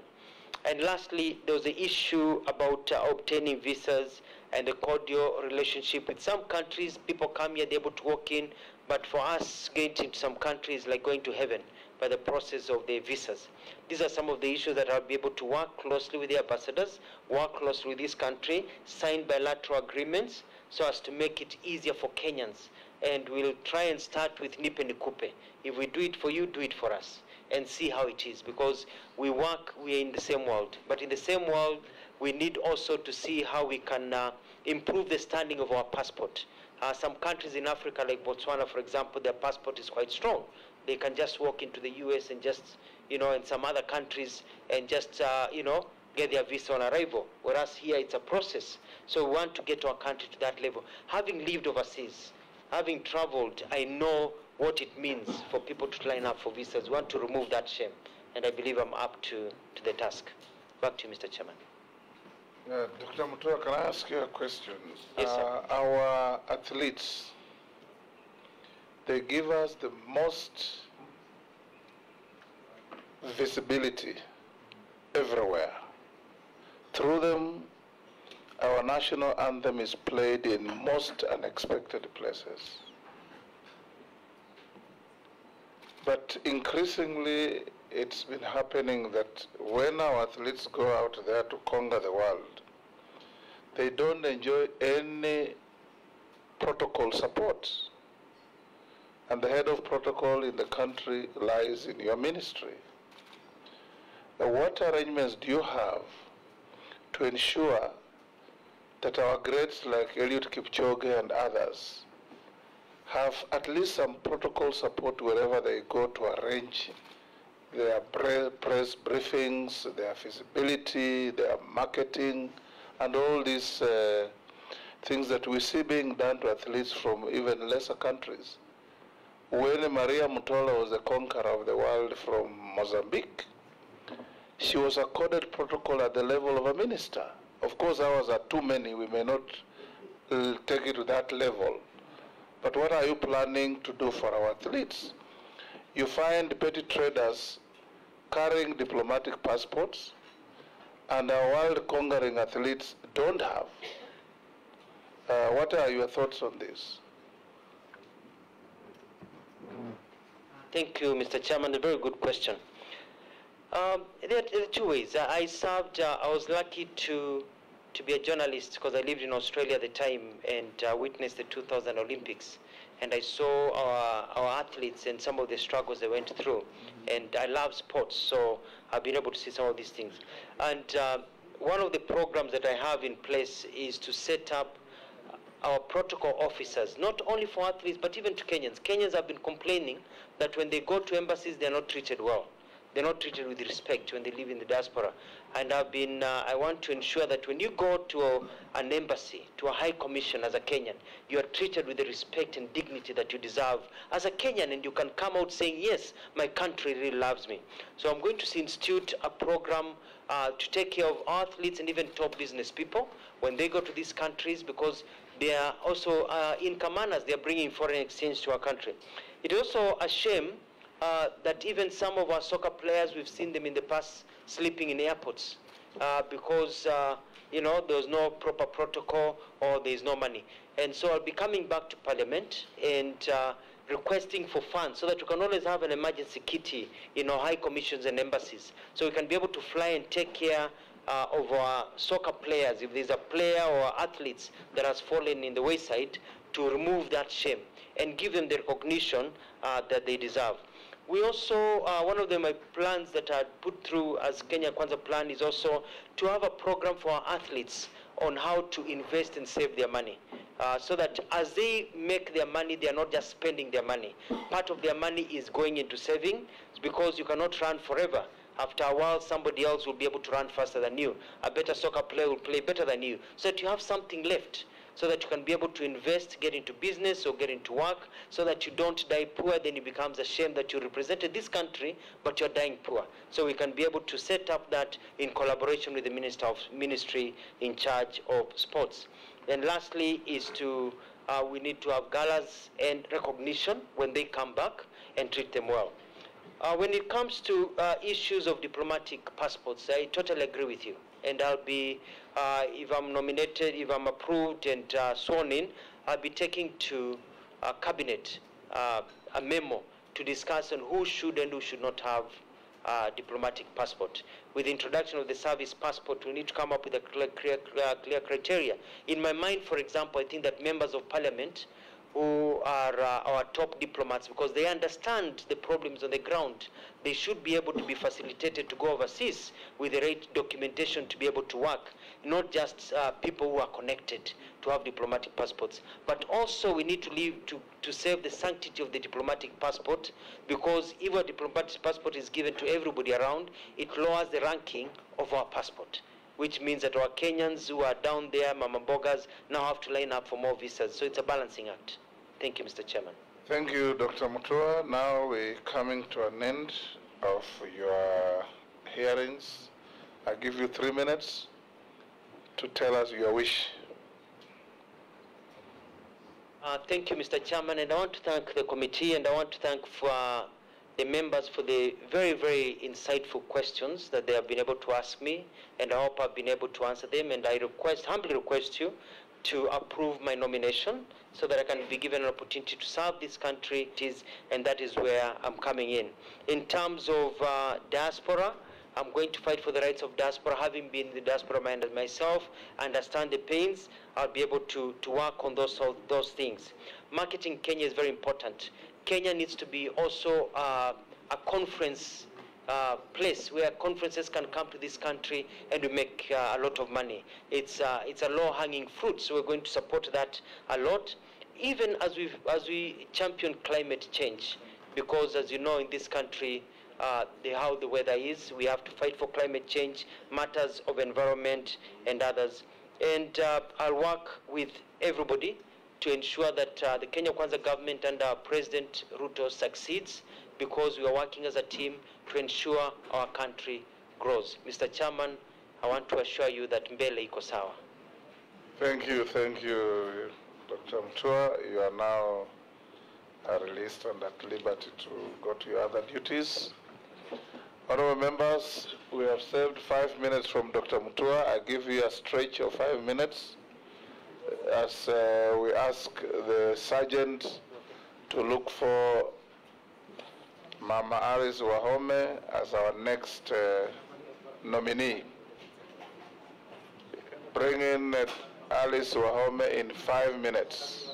And lastly, there was the issue about obtaining visas and the cordial relationship with some countries. People come here, they're able to walk in, but for us, getting to some countries like going to heaven by the process of the visas. These are some of the issues that I'll be able to work closely with the ambassadors, work closely with this country, sign bilateral agreements so as to make it easier for Kenyans. And we'll try and start with Nipe Nikupe. If we do it for you, do it for us. And see how it is, because we are in the same world. But in the same world, we need also to see how we can improve the standing of our passport. Some countries in Africa, like Botswana, for example, their passport is quite strong. They can just walk into the US and just, in some other countries and just, get their visa on arrival. Whereas here, it's a process. So we want to get our country to that level. Having lived overseas, having traveled, I know what it means for people to line up for visas. We want to remove that shame, and I believe I'm up to the task. Back to you, Mr. Chairman. Dr. Mutua, can I ask you a question? Yes, sir. Our athletes, they give us the most visibility everywhere. Through them, our national anthem is played in most unexpected places. But increasingly, it's been happening that when our athletes go out there to conquer the world, they don't enjoy any protocol support. And the head of protocol in the country lies in your ministry. What arrangements do you have to ensure that our greats like Eliud Kipchoge and others have at least some protocol support wherever they go to arrange their press briefings, their visibility, their marketing, and all these things that we see being done to athletes from even lesser countries. When Maria Mutola was the conqueror of the world from Mozambique, she was accorded protocol at the level of a minister. Of course, ours are too many. We may not take it to that level. But what are you planning to do for our athletes? You find petty traders carrying diplomatic passports, and our world-conquering athletes don't have. What are your thoughts on this? Thank you, Mr. Chairman. A very good question. There are two ways. I was lucky to be a journalist because I lived in Australia at the time and witnessed the 2000 Olympics. And I saw our athletes and some of the struggles they went through. And I love sports, so I've been able to see some of these things. And one of the programs that I have in place is to set up our protocol officers, not only for athletes, but even to Kenyans. Kenyans have been complaining that when they go to embassies, they're not treated well. They're not treated with respect when they live in the diaspora. And I want to ensure that when you go to an embassy, to a high commission as a Kenyan, you are treated with the respect and dignity that you deserve as a Kenyan, and you can come out saying, yes, my country really loves me. So I'm going to institute a program to take care of athletes and even top business people when they go to these countries, because they are also income earners. They are bringing foreign exchange to our country. It is also a shame that even some of our soccer players, we've seen them in the past sleeping in airports because, there's no proper protocol or there's no money. And so I'll be coming back to Parliament and requesting for funds so that we can always have an emergency kitty in our high commissions and embassies, so we can be able to fly and take care of our soccer players, if there's a player or athletes that has fallen in the wayside, to remove that shame and give them the recognition that they deserve. We also, one of my plans that I put through as Kenya Kwanza plan is also to have a program for our athletes on how to invest and save their money. So that as they make their money, they are not just spending their money. Part of their money is going into saving, because you cannot run forever. After a while, somebody else will be able to run faster than you. A better soccer player will play better than you, so that you have something left, so that you can be able to invest, get into business or get into work, so that you don't die poor. Then it becomes a shame that you represented this country, but you're dying poor. So we can be able to set up that in collaboration with the ministry in charge of sports. And lastly is to, we need to have galas and recognition when they come back and treat them well. When it comes to issues of diplomatic passports, I totally agree with you. And I'll be, if I'm nominated, if I'm approved and sworn in, I'll be taking to cabinet a memo to discuss on who should and who should not have diplomatic passport. With the introduction of the service passport, we need to come up with a clear criteria. In my mind, for example, I think that members of parliament who are our top diplomats, because they understand the problems on the ground, they should be able to be facilitated to go overseas with the right documentation to be able to work, not just people who are connected to have diplomatic passports. But also we need to leave to save the sanctity of the diplomatic passport, because if a diplomatic passport is given to everybody around, it lowers the ranking of our passport, which means that our Kenyans who are down there, mama bogas, now have to line up for more visas. So it's a balancing act. Thank you, Mr. Chairman. Thank you, Dr. Mutua. Now we're coming to an end of your hearings. I give you 3 minutes to tell us your wish. Thank you, Mr. Chairman, and I want to thank the committee, and I want to thank the members for the very, very insightful questions that they have been able to ask me, and I hope I've been able to answer them. And I humbly request you to approve my nomination so that I can be given an opportunity to serve this country, and that is where I'm coming in. In terms of diaspora, I'm going to fight for the rights of diaspora. Having been the diaspora minded myself, understand the pains, I'll be able to work on those things. Marketing Kenya is very important. Kenya needs to be also a conference place where conferences can come to this country and we make a lot of money. It's a low-hanging fruit, so we're going to support that a lot, even as we champion climate change, because as you know, in this country, how the weather is, we have to fight for climate change, matters of environment and others. And I'll work with everybody to ensure that the Kenya Kwanza government under President Ruto succeeds, because we are working as a team to ensure our country grows. Mr. Chairman, I want to assure you that mbele iko sawa. Thank you, Dr. Mutua. You are now released and at liberty to go to your other duties. Honorable members, we have saved 5 minutes from Dr. Mutua. I give you a stretch of 5 minutes as we ask the sergeant to look for Mama Alice Wahome as our next nominee. Bring in Alice Wahome in 5 minutes.